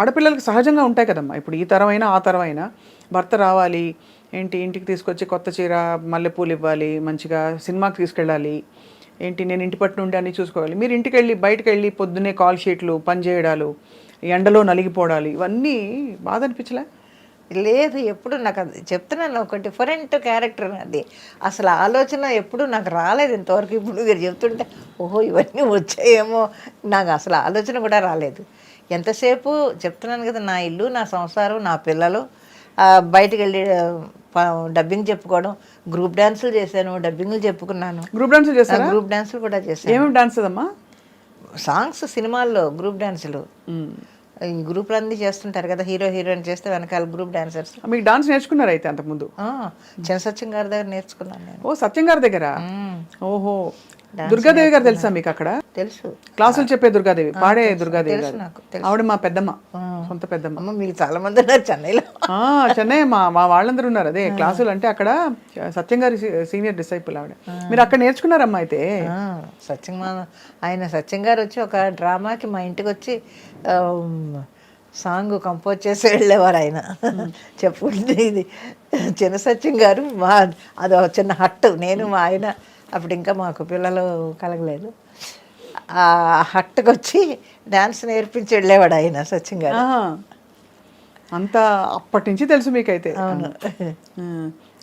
ఆడపిల్లలకి సహజంగా ఉంటాయి కదమ్మా. ఇప్పుడు ఈ తరమైనా ఆ తరమైనా భర్త రావాలి, ఏంటి ఇంటికి తీసుకొచ్చి కొత్త చీర మల్లెపూలు ఇవ్వాలి, మంచిగా సినిమాకి తీసుకెళ్ళాలి, ఏంటి నేను ఇంటి పట్టు నుండి అన్నీ చూసుకోవాలి. మీరు ఇంటికి వెళ్ళి బయటకు వెళ్ళి పొద్దున్నే కాల్ షీట్లు పని చేయడాలు, ఎండలో నలిగిపోవడాలు, ఇవన్నీ బాధ అనిపించలే? లేదు, ఎప్పుడు నాకు అది చెప్తున్నాను, ఒక డిఫరెంట్ క్యారెక్టర్ అది. అసలు ఆలోచన ఎప్పుడు నాకు రాలేదు ఇంతవరకు. ఇప్పుడు మీరు చెప్తుంటే ఓహో ఇవన్నీ వచ్చాయేమో, నాకు అసలు ఆలోచన కూడా రాలేదు. ఎంతసేపు చెప్తున్నాను కదా, నా ఇల్లు, నా సంసారం, నా పిల్లలు, బయటికి వెళ్ళి డబ్బింగ్ చెప్పుకోవడం, గ్రూప్ డాన్సులు చేశాను, డబ్బింగ్లు చెప్పుకున్నాను. గ్రూప్ డాన్సులు చేస్తారా? గ్రూప్ డాన్సులు కూడా చేశాను. ఏమేమి డాన్స్ అమ్మా? సాంగ్స్, సినిమాల్లో గ్రూప్ డాన్సులు. ఈ గ్రూప్లు అన్నీ చేస్తుంటారు కదా, హీరో హీరోయిన్ చేస్తే వెనకాల గ్రూప్ డాన్సర్స్. మీకు డాన్స్ నేర్చుకున్నారు అయితే అంతకుముందు? చిన్న సత్యం గారి దగ్గర నేర్చుకున్నాను నేను. ఓ, సత్యం గారి దగ్గర. ఓహో, దుర్గాదేవి గారు తెలుసా మీకు అక్కడ? తెలుసు. క్లాసులు చెప్పే దుర్గాదేవి, పాడే దుర్గాదేవి గారు. నాకు తెలుసు. ఆవిడ మా పెద్దమ్మ, సొంత పెద్దమ్మ. అమ్మ, మీకు చాలా మంది ఉన్నారు చెన్నైలో. చెన్నై మా మా వాళ్ళందరూ ఉన్నారు. అదే క్లాసులు అంటే అక్కడ సత్యం గారి సీనియర్ డిసైపుల్ ఆవిడ. మీరు అక్కడ నేర్చుకున్నారమ్మా అయితే? సత్యం గారు వచ్చి ఒక డ్రామాకి మా ఇంటికి వచ్చి సాంగ్ కంపోజ్ చేసి వెళ్ళేవారు ఆయన. చెప్పుకుంటే ఇది చిన్న సత్యం గారు అది ఒక చిన్న హట్టు. నేను మా ఆయన అప్పుడు ఇంకా మాకు పిల్లలు కలగలేదు. ఆ హట్టుకు వచ్చి డాన్స్ నేర్పించి వెళ్ళేవాడు ఆయన సత్యం గారు. అంతా అప్పటి నుంచి తెలుసు మీకైతే.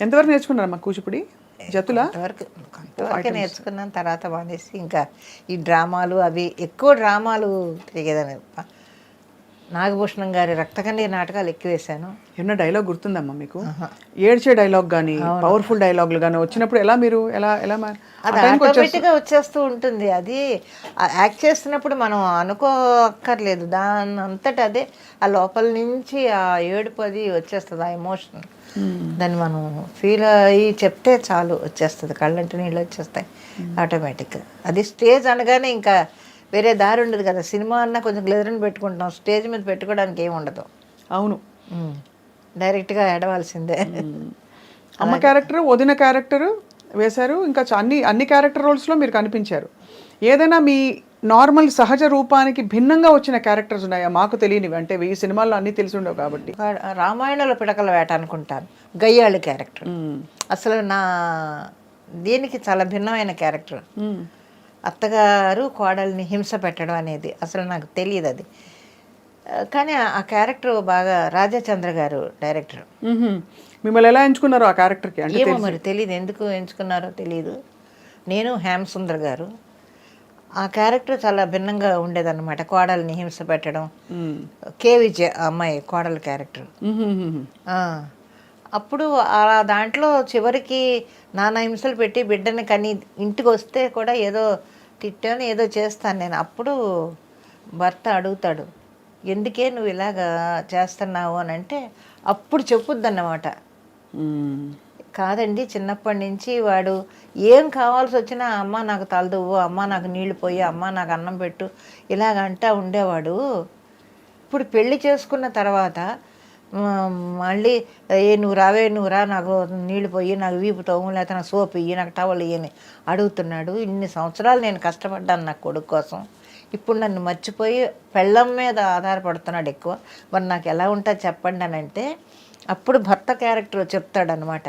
ఎంతవరకు నేర్చుకున్నారమ్మా కూచిపూడి? జతుల కొంతవరకు నేర్చుకున్నాను, తర్వాత మానేసి ఇంకా ఈ డ్రామాలు అవి ఎక్కువ డ్రామాలు తిరిగేదాన్ని. నాగభూషణం గారి రక్తకన్నీరు నాటకాలు ఎక్కువ వేశాను. ఏమన్నా డైలాగ్ గుర్తుందమ్మా మీకు? ఏడ్చే డైలాగ్ కానీ పవర్ఫుల్ డైలాగులు కానీ వచ్చినప్పుడు ఎలా మీరు ఎలా ఎలా అది ఆటోమేటిక్గా వచ్చేస్తూ ఉంటుంది. అది యాక్ట్ చేస్తున్నప్పుడు మనం అనుకోక్కర్లేదు, దాని అంతటా అదే ఆ లోపల నుంచి ఆ ఏడుపు అది వచ్చేస్తుంది, ఆ ఎమోషన్. దాన్ని మనం ఫీల్ అయ్యి చెప్తే చాలు వచ్చేస్తుంది, కళ్ళంటి నీళ్ళు వచ్చేస్తాయి ఆటోమేటిక్గా. అది స్టేజ్ అనగానే ఇంకా వేరే దారి ఉండదు కదా. సినిమా అన్నా కొంచెం గ్లెజర్ని పెట్టుకుంటాం, స్టేజ్ మీద పెట్టుకోవడానికి ఏమి ఉండదు. అవును, డైరెక్ట్గా ఏడవలసిందే. అమ్మ క్యారెక్టర్, వదిన క్యారెక్టర్ వేశారు, ఇంకా అన్ని క్యారెక్టర్ రోల్స్లో మీరు కనిపించారు. ఏదైనా మీ నార్మల్ సహజ రూపానికి భిన్నంగా వచ్చిన క్యారెక్టర్స్ ఉన్నాయా? మాకు తెలియనివి, అంటే ఈ సినిమాల్లో అన్నీ తెలిసి ఉండవు కాబట్టి. రామాయణంలో పిడకల వేట అనుకుంటాను, గయ్యాళి క్యారెక్టర్. అసలు దీనికి చాలా భిన్నమైన క్యారెక్టర్. అత్తగారు కోడల్ని హింస పెట్టడం అనేది అసలు నాకు తెలియదు అది. కానీ ఆ క్యారెక్టర్ బాగా రాజాచంద్ర గారు డైరెక్టర్. మిమ్మల్ని ఎలా ఎంచుకున్నారో ఆ క్యారెక్టర్కి? ఏమో మరి తెలియదు, ఎందుకు ఎంచుకున్నారో తెలియదు. నేను హేమసుందర్ గారు ఆ క్యారెక్టర్ చాలా భిన్నంగా ఉండేదన్నమాట. కోడల్ని హింస పెట్టడం. కే విజయ అమ్మాయి కోడల క్యారెక్టర్. అప్పుడు దాంట్లో చివరికి నానా హింసలు పెట్టి బిడ్డని కని ఇంటికి వస్తే కూడా ఏదో తిట్టాను, ఏదో చేస్తాను నేను. అప్పుడు భర్త అడుగుతాడు, ఎందుకే నువ్వు ఇలాగా చేస్తున్నావు అని అంటే అప్పుడు చెప్పుద్దన్నమాట. కాదండి, చిన్నప్పటి నుంచి వాడు ఏం కావాల్సి వచ్చినా అమ్మ నాకు తలదువ్వు, అమ్మ నాకు నీళ్లు పోయి, అమ్మ నాకు అన్నం పెట్టు ఇలాగంటా ఉండేవాడు. ఇప్పుడు పెళ్లి చేసుకున్న తర్వాత మళ్ళీ నువ్వు రా నాకు నీళ్ళు పోయి, నాకు వీపు తవ్వు, లేకపోతే నాకు సోపు ఇయ్యి, నాకు టవల్ ఇయ్యని అడుగుతున్నాడు. ఇన్ని సంవత్సరాలు నేను కష్టపడ్డాను నా కొడుకు కోసం, ఇప్పుడు నన్ను మర్చిపోయి పెళ్ళం మీద ఆధారపడుతున్నాడు ఎక్కువ. మరి నాకు ఎలా ఉంటుంది చెప్పండి అని అంటే అప్పుడు భర్త క్యారెక్టర్ చెప్తాడనమాట,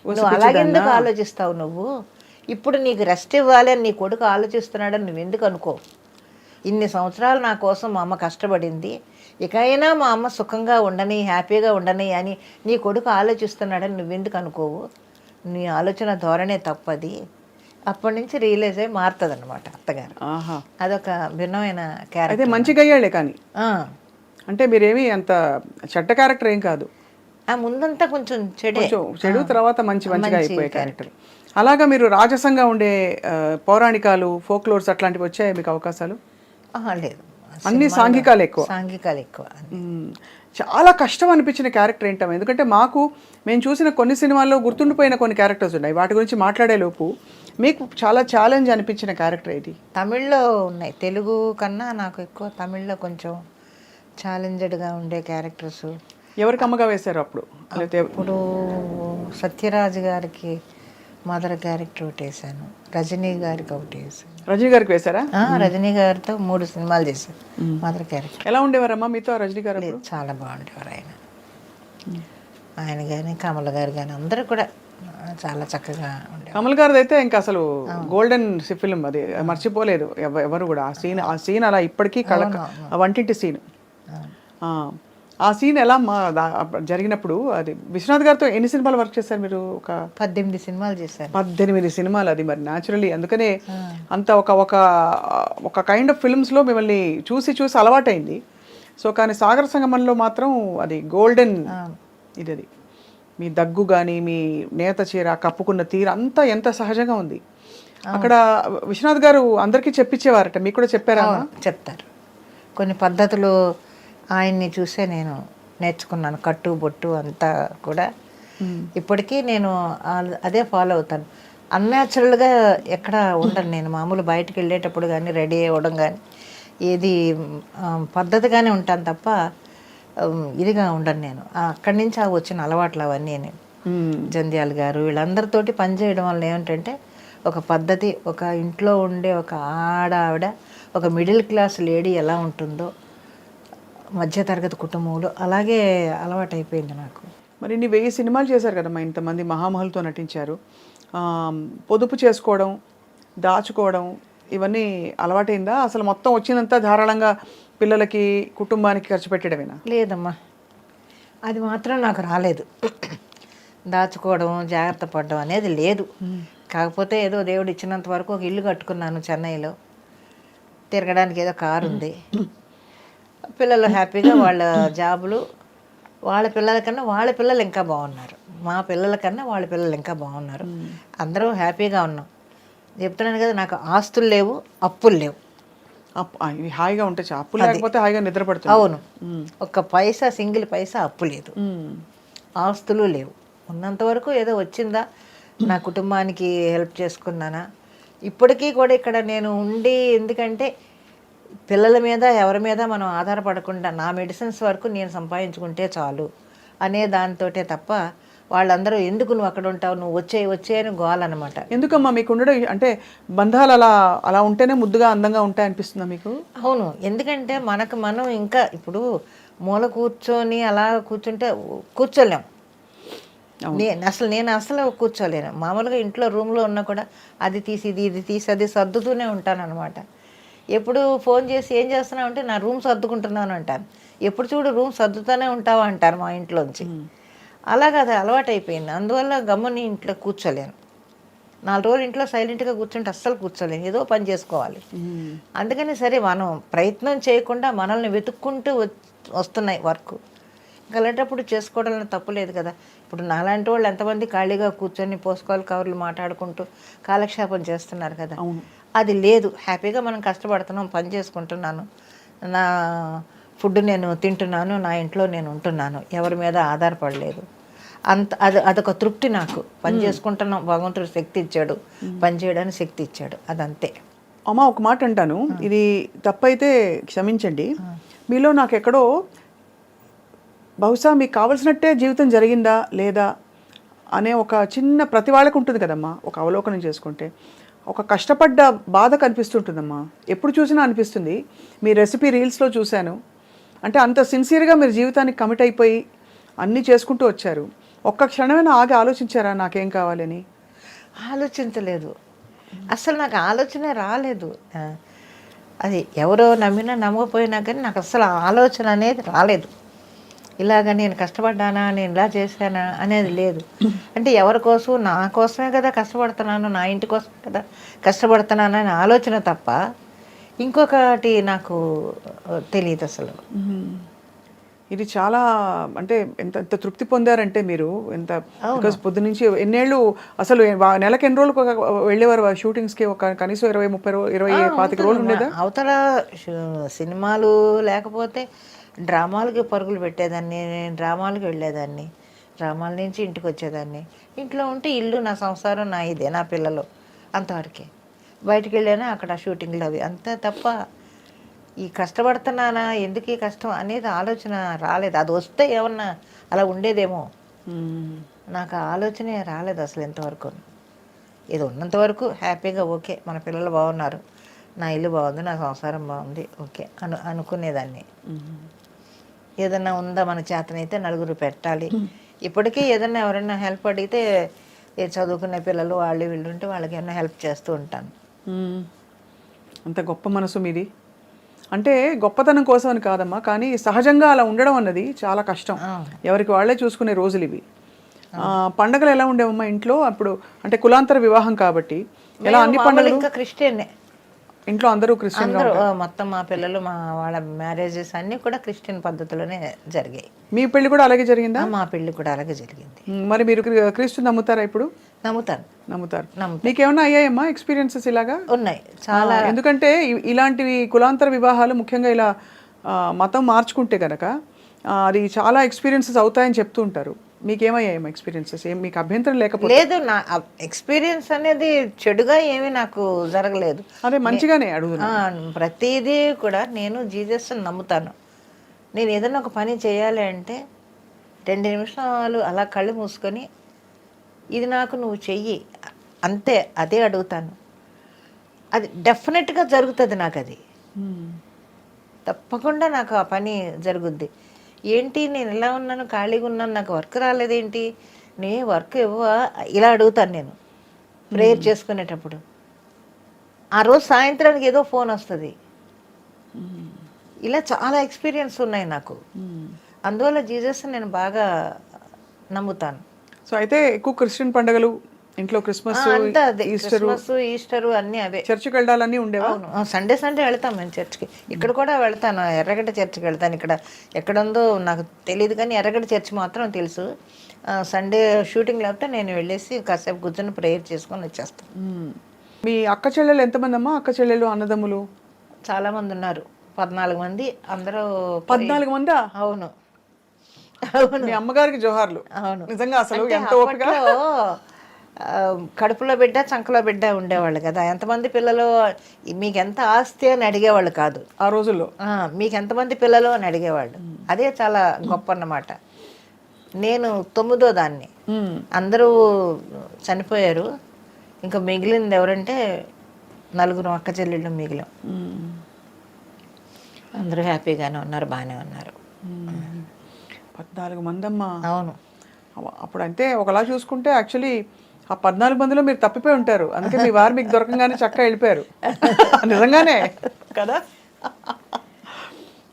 నువ్వు అలాగెందుకు ఆలోచిస్తావు, నువ్వు ఇప్పుడు నీకు రెస్ట్ ఇవ్వాలి అని నీ కొడుకు ఆలోచిస్తున్నాడని నువ్వు ఎందుకు అనుకో. ఇన్ని సంవత్సరాలు నా కోసం మా అమ్మ కష్టపడింది, ఇకైనా మా అమ్మ సుఖంగా ఉండని, హ్యాపీగా ఉండని అని నీ కొడుకు ఆలోచిస్తున్నాడని నువ్వెందుకు అనుకోవు. నీ ఆలోచన ధోరణే తప్పది. అప్పటి నుంచి రియలైజ్ అయ్యి మారుతుంది అనమాట అత్తగారు. అదొక భిన్నమైన క్యారెక్టర్. అయితే మంచిగా అయ్యాడే కానీ, అంటే మీరేమి అంత చెడ్డ క్యారెక్టర్ ఏం కాదు. ముందంతా కొంచెం చెడు, తర్వాత మంచిగా అయిపోయే క్యారెక్టర్. అలాగా మీరు రాజసంగా ఉండే పౌరాణికాలు, ఫోక్లోర్స్ అట్లాంటివి వచ్చాయి మీకు అవకాశాలు? లేదు, అన్ని సాంఘికాలు ఎక్కువ. చాలా కష్టం అనిపించిన క్యారెక్టర్ ఏంటమ్మా? ఎందుకంటే మేము చూసిన కొన్ని సినిమాల్లో గుర్తుండిపోయిన కొన్ని క్యారెక్టర్స్ ఉన్నాయి, వాటి గురించి మాట్లాడే లోపు మీకు చాలా ఛాలెంజ్ అనిపించిన క్యారెక్టర్ ఏది? తమిళ్లో ఉన్నాయి, తెలుగు కన్నా నాకు ఎక్కువ తమిళ్లో కొంచెం ఛాలెంజ్డ్గా ఉండే క్యారెక్టర్స్. ఎవరికి అమ్మగా వేశారు అప్పుడు? ఇప్పుడు సత్యరాజ్ గారికి మదర్ క్యారెక్టర్ ఒకటి వేసాను, రజనీ గారికి ఒకటి వేసాను. రజనీ గారికి వేశారా? రజనీ గారితో 3 సినిమాలు చేశాను మదర్ క్యారెక్టర్. ఎలా ఉండేవారమ్మా మీతో రజనీ గారు? చాలా బాగుండేవారు ఆయన కానీ కమల్ గారు కానీ అందరూ కూడా చాలా చక్కగా ఉండేవారు. కమల్ గారిది అయితే ఇంకా అసలు గోల్డెన్ ఫిల్మ్, అది మర్చిపోలేదు ఎవరు కూడా. ఆ సీన్ అలా ఇప్పటికీ వంటింటి సీన్, ఆ సీన్ ఎలా జరిగినప్పుడు. అది విశ్వనాథ్ గారితో ఎన్ని సినిమాలు వర్క్ చేశారు మీరు? ఒక 18 సినిమాలు చేశారు. 18 సినిమాలు. అది మరి న్యాచురలీ అందుకనే అంత ఒక కైండ్ ఆఫ్ ఫిల్మ్స్లో మిమ్మల్ని చూసి అలవాటైంది. సో కానీ సాగర సంగమంలో మాత్రం అది గోల్డెన్ ఇది. మీ దగ్గు కానీ మీ నేత చీర కప్పుకున్న తీరు అంతా ఎంత సహజంగా ఉంది. అక్కడ విశ్వనాథ్ గారు అందరికీ చెప్పించేవారట, మీకు కూడా చెప్పారా? చెప్తారు. కొన్ని పద్ధతులు ఆయన్ని చూసే నేను నేర్చుకున్నాను. కట్టు బొట్టు అంతా కూడా ఇప్పటికీ నేను అదే ఫాలో అవుతాను. అన్యాచురల్గా ఎక్కడ ఉండను నేను. మామూలు బయటకు వెళ్ళేటప్పుడు కానీ రెడీ అవ్వడం కానీ ఏది పద్ధతిగానే ఉంటాను తప్ప ఇదిగా ఉండను నేను. అక్కడి నుంచి వచ్చిన అలవాట్లు అవన్నీ నేను. జంధ్యాల గారు వీళ్ళందరితోటి పనిచేయడం వల్ల ఏమిటంటే ఒక పద్ధతి, ఒక ఇంట్లో ఉండే ఒక ఆవిడ, ఒక మిడిల్ క్లాస్ లేడీ ఎలా ఉంటుందో మధ్యతరగతి కుటుంబంలో అలాగే అలవాటైపోయింది నాకు. మరి ఇన్ని 1000 సినిమాలు చేశారు కదమ్మా, ఇంతమంది మహామహులతో నటించారు. పొదుపు చేసుకోవడం, దాచుకోవడం ఇవన్నీ అలవాటైందా? అసలు మొత్తం వచ్చినంత ధారాళంగా పిల్లలకి కుటుంబానికి ఖర్చు పెట్టడమేనా? లేదమ్మా, అది మాత్రం నాకు రాలేదు. దాచుకోవడం, జాగ్రత్త పడడం అనేది లేదు. కాకపోతే ఏదో దేవుడు ఇచ్చినంత వరకు ఒక ఇల్లు కట్టుకున్నాను చెన్నైలో. తిరగడానికి ఏదో కారు ఉంది. పిల్లలు హ్యాపీగా వాళ్ళ జాబులు, వాళ్ళ పిల్లల కన్నా వాళ్ళ పిల్లలు ఇంకా బాగున్నారు. మా పిల్లల కన్నా వాళ్ళ పిల్లలు ఇంకా బాగున్నారు. అందరూ హ్యాపీగా ఉన్నాం. చెప్తున్నాను కదా, నాకు ఆస్తులు లేవు, అప్పులు లేవు. ఇవి హాయిగా ఉంటాయి. అప్పులు లేకపోతే హాయిగా నిద్రపడుతుంది. అవును, ఒక్క పైసా, సింగిల్ పైసా అప్పు లేదు, ఆస్తులు లేవు. ఉన్నంత వరకు ఏదో వచ్చిందా, నా కుటుంబానికి హెల్ప్ చేసుకున్నానా. ఇప్పటికీ కూడా ఇక్కడ నేను ఉండి, ఎందుకంటే పిల్లల మీద ఎవరి మీద మనం ఆధారపడకుండా నా మెడిసిన్స్ వరకు నేను సంపాదించుకుంటే చాలు అనే దానితోటే తప్ప వాళ్ళందరూ ఎందుకు నువ్వు అక్కడ ఉంటావు, నువ్వు వచ్చే అని గోలనమాట. ఎందుకమ్మా మీకు ఉండడం, అంటే బంధాలు అలా ఉంటేనే ముద్దుగా అందంగా ఉంటాయి అనిపిస్తుందా మీకు? అవును, ఎందుకంటే మనం ఇంకా ఇప్పుడు మూల కూర్చొని అలా కూర్చుంటే కూర్చోలేం. నేను అసలు కూర్చోలేను. మామూలుగా ఇంట్లో రూమ్లో ఉన్నా కూడా అది తీసి ఇది తీసి అది సర్దుతూనే ఉంటాను అనమాట. ఎప్పుడు ఫోన్ చేసి ఏం చేస్తున్నావు అంటే నా రూమ్ సర్దుకుంటున్నాను అంటాను. ఎప్పుడు చూడు రూమ్ సర్దుతూనే ఉంటావా అంటారు మా ఇంట్లోంచి. అలాగే అది అలవాటు అయిపోయింది. అందువల్ల గమ్ముని ఇంట్లో కూర్చోలేను. 4 రోజులు ఇంట్లో సైలెంట్గా కూర్చుంటే అస్సలు కూర్చోలేను, ఏదో పని చేసుకోవాలి. అందుకని సరే మనం ప్రయత్నం చేయకుండా మనల్ని వెతుక్కుంటూ వస్తున్నాయి వర్క్. ఇంకా అలాంటప్పుడు చేసుకోవడంలో తప్పు లేదు కదా. ఇప్పుడు నాలాంటి వాళ్ళు ఎంతమంది ఖాళీగా కూర్చొని పోసుకోవాలి కవర్లు మాట్లాడుకుంటూ కాలక్షేపం చేస్తున్నారు కదా. అది లేదు. హ్యాపీగా మనం కష్టపడుతున్నాం, పని చేసుకుంటున్నాను, నా ఫుడ్ నేను తింటున్నాను, నా ఇంట్లో నేను ఉంటున్నాను, ఎవరి మీద ఆధారపడలేదు. అదొక తృప్తి నాకు. పని చేసుకుంటున్నాం, భగవంతుడు శక్తి ఇచ్చాడు, పని చేయడానికి శక్తి ఇచ్చాడు, అదంతే. అమ్మ ఒక మాట అంటాను, ఇది తప్పైతే క్షమించండి. మీలో నాకు ఎక్కడో బహుశా మీకు కావలసినట్టే జీవితం జరిగిందా లేదా అనే ఒక చిన్న ప్రతి వాళ్ళకు ఉంటుంది కదమ్మా, ఒక అవలోకనం చేసుకుంటే ఒక కష్టపడ్డ బాధ కనిపిస్తుంటుందమ్మా. ఎప్పుడు చూసినా అనిపిస్తుంది. మీ రెసిపీ రీల్స్లో చూశాను. అంటే అంత సిన్సియర్గా మీరు జీవితానికి కమిట్ అయిపోయి అన్నీ చేసుకుంటూ వచ్చారు. ఒక్క క్షణమైనా ఆగి ఆలోచించారా నాకేం కావాలని? ఆలోచించలేదు అసలు, నాకు ఆలోచనే రాలేదు. అది ఎవరో నమ్మినా నమ్మకపోయినా కానీ నాకు అసలు ఆలోచన అనేది రాలేదు. ఇలాగ నేను కష్టపడ్డానా, నేను ఇలా చేశానా అనేది లేదు. అంటే ఎవరి కోసం, నా కోసమే కదా కష్టపడుతున్నాను, నా ఇంటి కోసం కదా కష్టపడుతున్నాను అనే ఆలోచన తప్ప ఇంకొకటి నాకు తెలియదు అసలు. ఇది చాలా అంటే ఎంత తృప్తి పొందారంటే మీరు, ఎంత పొద్దు నుంచి ఎన్నేళ్ళు అసలు నెలకు ఎన్ని రోజులు వెళ్ళేవారు షూటింగ్స్కి? ఒక కనీసం 20-30 రోజులు ఉండేదా? అవతల సినిమాలు లేకపోతే డ్రామాలకి పరుగులు పెట్టేదాన్ని, నేను డ్రామాలకు వెళ్ళేదాన్ని, డ్రామాల నుంచి ఇంటికి వచ్చేదాన్ని. ఇంట్లో ఉంటే ఇల్లు, నా సంసారం, నా ఇదే, నా పిల్లలు, అంతవరకే. బయటికి వెళ్ళానా అక్కడ షూటింగ్లు అవి, అంతే తప్ప ఈ కష్టపడుతున్నానా, ఎందుకు ఈ కష్టం అనేది ఆలోచన రాలేదు. అది వస్తే ఏమన్నా అలా ఉండేదేమో, నాకు ఆలోచనే రాలేదు అసలు ఇంతవరకు. ఇది ఉన్నంతవరకు హ్యాపీగా ఓకే, మన పిల్లలు బాగున్నారు, నా ఇల్లు బాగుంది, నా సంసారం బాగుంది, ఓకే అనుకునేదాన్ని. ఏదన్నా ఉందా మన చేతనైతే నలుగురు పెట్టాలి. ఇప్పటికీ ఏదన్నా ఎవరైనా హెల్ప్ అడిగితే, చదువుకునే పిల్లలు వాళ్ళు వీళ్ళు ఉంటే వాళ్ళకి ఏమైనా హెల్ప్ చేస్తూ ఉంటాను. అంత గొప్ప మనసు మీది. అంటే గొప్పతనం కోసం అని కాదమ్మా, కానీ సహజంగా అలా ఉండడం అన్నది చాలా కష్టం. ఎవరికి వాళ్ళే చూసుకునే రోజులు ఇవి. పండగలు ఎలా ఉండేవమ్మా ఇంట్లో అప్పుడు? అంటే కులాంతర వివాహం కాబట్టి ఎలా అన్ని పండుగలు? ఇంకా క్రిస్టియన్ ఇంట్లో అందరూ క్రిస్టియన్ అందరూ మొత్తం మా పిల్లలు మా వాళ్ళ మ్యారేజెస్ అన్నీ కూడా క్రిస్టియన్ పద్ధతిలోనే జరిగాయి. మీ పెళ్లి కూడా అలాగే జరిగిందా? మా పెళ్లి కూడా అలాగే జరిగింది. మరి మీరు క్రీస్తు నమ్ముతారా ఇప్పుడు? నమ్ముతారు. నమ్ముతారు. మీకేమన్నా అయ్యాయమ్మా ఎక్స్పీరియన్సెస్ ఇలాగా? ఉన్నాయి చాలా. ఎందుకంటే ఇలాంటివి కులాంతర వివాహాలు ముఖ్యంగా ఇలా మతం మార్చుకుంటే కనుక అది చాలా ఎక్స్పీరియన్సెస్ అవుతాయని చెప్తూ ఉంటారు. మీకేమయ్యాయమ్మా ఎక్స్పీరియన్సెస్? ఏం మీకు అభ్యంతరం లేకపోతే? లేదు, నా ఎక్స్పీరియన్స్ అనేది చెడుగా ఏమీ నాకు జరగలేదు. అదే మంచిగానే అడుగుతున్నా. ప్రతిదీ కూడా నేను జీసస్ నమ్ముతాను. నేను ఏదైనా ఒక పని చేయాలి అంటే 2 నిమిషాలు అలా కళ్ళు మూసుకొని ఇది నాకు నువ్వు చెయ్యి అంతే, అదే అడుగుతాను. అది డెఫినెట్గా జరుగుతుంది. నాకు అది తప్పకుండా నాకు ఆ పని జరుగుద్ది. ఏంటి నేను ఇలా ఉన్నాను, ఖాళీగా ఉన్నాను, నాకు వర్క్ రాలేదేంటి, నే వర్క్ ఇవ్వవా, ఇలా అడుగుతాను నేను ప్రేయర్ చేసుకునేటప్పుడు. ఆ రోజు సాయంత్రానికి ఏదో ఫోన్ వస్తుంది. ఇలా చాలా ఎక్స్పీరియన్స్ ఉన్నాయి నాకు. అందువల్ల జీసస్ నేను బాగా నమ్ముతాను. సో అయితే ఎక్కువ క్రిస్టియన్ పండుగలు ఇంట్లో క్రిస్మస్, ఈస్టరు అన్నీ అవే. చర్చికి వెళ్ళాలని ఉండేవా? అవును, సండే వెళ్తాం మేము చర్చ్కి. ఇక్కడ కూడా వెళ్తాను, ఎర్రగడ్డ చర్చికి వెళ్తాను. ఇక్కడ ఎక్కడుందో నాకు తెలియదు కానీ ఎర్రగడ్డ చర్చి మాత్రం తెలుసు. సండే షూటింగ్ లేకపోతే నేను వెళ్ళేసి కాసేపు కూర్చొని ప్రేయర్ చేసుకొని వచ్చేస్తాను. మీ అక్క చెల్లెలు ఎంతమంది అమ్మా? అక్క చెల్లెలు అన్నదమ్ములు చాలా మంది ఉన్నారు, 14 మంది. అందరూ 14 మందా? అవును. మీ అమ్మగారికి జోహార్లు. అవును, నిజంగా అసలు ఎంత ఓపిక. కడుపులో బిడ్డ చంకలో బిడ్డ ఉండేవాళ్ళు కదా. ఎంతమంది పిల్లలు, మీకు ఎంత ఆస్తి అని అడిగేవాళ్ళు కాదు ఆ రోజుల్లో. మీకు ఎంతమంది పిల్లలు అని అడిగేవాళ్ళు. అదే చాలా గొప్ప అన్నమాట. నేను 9వ దాన్ని. అందరూ చనిపోయారు. ఇంకా మిగిలింది ఎవరంటే 4 అక్క చెల్లెళ్ళు మిగిలాం. అందరూ హ్యాపీగానే ఉన్నారు, బాగానే ఉన్నారు. 14 మంది అమ్మా. అవును. అప్పుడు అంటే ఒకలా చూసుకుంటే యాక్చువల్లీ ఆ 14 మందిలో మీరు తప్పిపోయి ఉంటారు. అందుకే మీ వారు మీకు దొరకంగానే చక్కగా వెళ్ళిపోయారు. నిజంగానే కదా.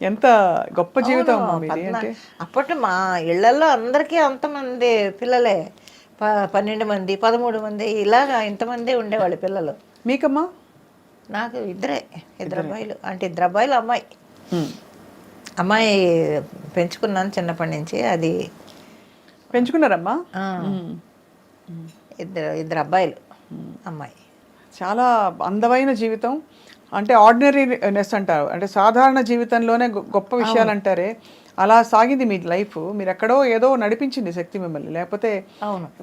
ఎంత గొప్ప జీవితం మీది. అంటే అప్పట్లో మా ఇళ్లలో అందరికీ అంతమంది పిల్లలే, 12 మంది 13 మంది ఇలాగా ఇంతమంది ఉండేవాళ్ళు పిల్లలు. మీకమ్మా? నాకు ఇద్దరు అబ్బాయిలు. అంటే 2 అబ్బాయిలు, అమ్మాయి పెంచుకున్నాను చిన్నప్పటి నుంచి. అది పెంచుకున్నారమ్మా? ఇద్దరు అబ్బాయిలు, అమ్మాయి. చాలా అందమైన జీవితం. అంటే ఆర్డినరీనెస్ అంటారు, అంటే సాధారణ జీవితంలోనే గొప్ప విషయాలు అంటారే, అలా సాగింది మీ లైఫ్. మీరు ఎక్కడో ఏదో నడిపించింది శక్తి మిమ్మల్ని. లేకపోతే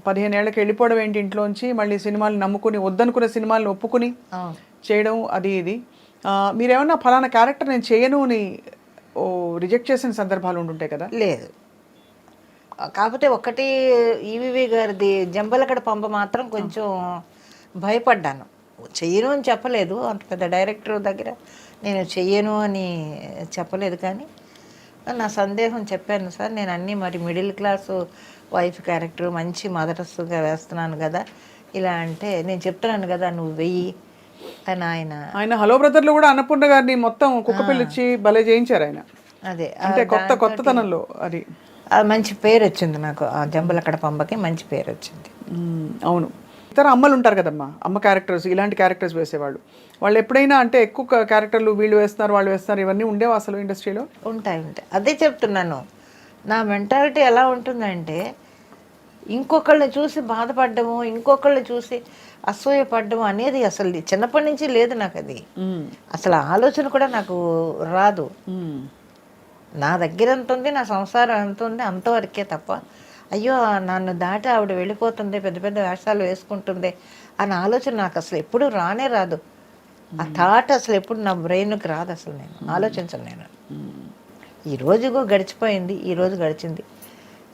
15 ఏళ్ళకి వెళ్ళిపోవడం ఏంటి ఇంట్లోంచి, మళ్ళీ సినిమాలు నమ్ముకుని వద్దనుకున్న సినిమాలను ఒప్పుకుని చేయడం, అది ఇది. మీరేమన్నా ఫలానా క్యారెక్టర్ నేను చేయను అని రిజెక్ట్ చేసిన సందర్భాలు ఉంటుంటాయి కదా? లేదు, కాకపోతే ఒకటి ఈవీవి గారిది జంబలకడ పంప మాత్రం కొంచెం భయపడ్డాను. చెయ్యను అని చెప్పలేదు, అంత పెద్ద డైరెక్టర్ దగ్గర నేను చెయ్యను అని చెప్పలేదు. కానీ నా సందేహం చెప్పాను, సార్ నేను అన్నీ మరి మిడిల్ క్లాసు వైఫ్ క్యారెక్టర్ మంచి మదరస్సుగా వేస్తున్నాను కదా, ఇలా అంటే నేను చెప్తున్నాను కదా నువ్వు వెయ్యి అని. ఆయన హలో బ్రదర్లో కూడా అన్నపూర్ణ గారిని మొత్తం కుక్క పిల్లిచ్చి భలే చేయించారు ఆయన. అదే అంటే కొత్తతనంలో అది మంచి పేరు వచ్చింది నాకు. ఆ జంబలకడ పంపకి మంచి పేరు వచ్చింది. అవును. ఇతర అమ్మలు ఉంటారు కదమ్మా, అమ్మ క్యారెక్టర్స్, ఇలాంటి క్యారెక్టర్స్ వేసేవాళ్ళు. వాళ్ళు ఎప్పుడైనా అంటే ఎక్కువ క్యారెక్టర్లు వీళ్ళు వేస్తున్నారు వాళ్ళు వేస్తున్నారు ఇవన్నీ ఉండేవా అసలు ఇండస్ట్రీలో? ఉంటాయి. అదే చెప్తున్నాను, నా మెంటాలిటీ ఎలా ఉంటుందంటే ఇంకొకళ్ళని చూసి బాధపడ్డము, ఇంకొకళ్ళని చూసి అసూయపడ్డము అనేది అసలు చిన్నప్పటి నుంచి లేదు నాకు. అది అసలు ఆలోచన కూడా నాకు రాదు. నా దగ్గర ఎంత ఉంది, నా సంసారం ఎంత ఉంది, అంతవరకే తప్ప అయ్యో నన్ను దాటి ఆవిడ వెళ్ళిపోతుంది, పెద్ద పెద్ద వేషాలు వేసుకుంటుంది అన్న ఆలోచన నాకు అసలు ఎప్పుడు రానే రాదు. ఆ థాట్ అసలు ఎప్పుడు నా బ్రెయిన్కి రాదు. అసలు నేను ఆలోచించను. నేను ఈరోజు గడిచిపోయింది, ఈరోజు గడిచింది,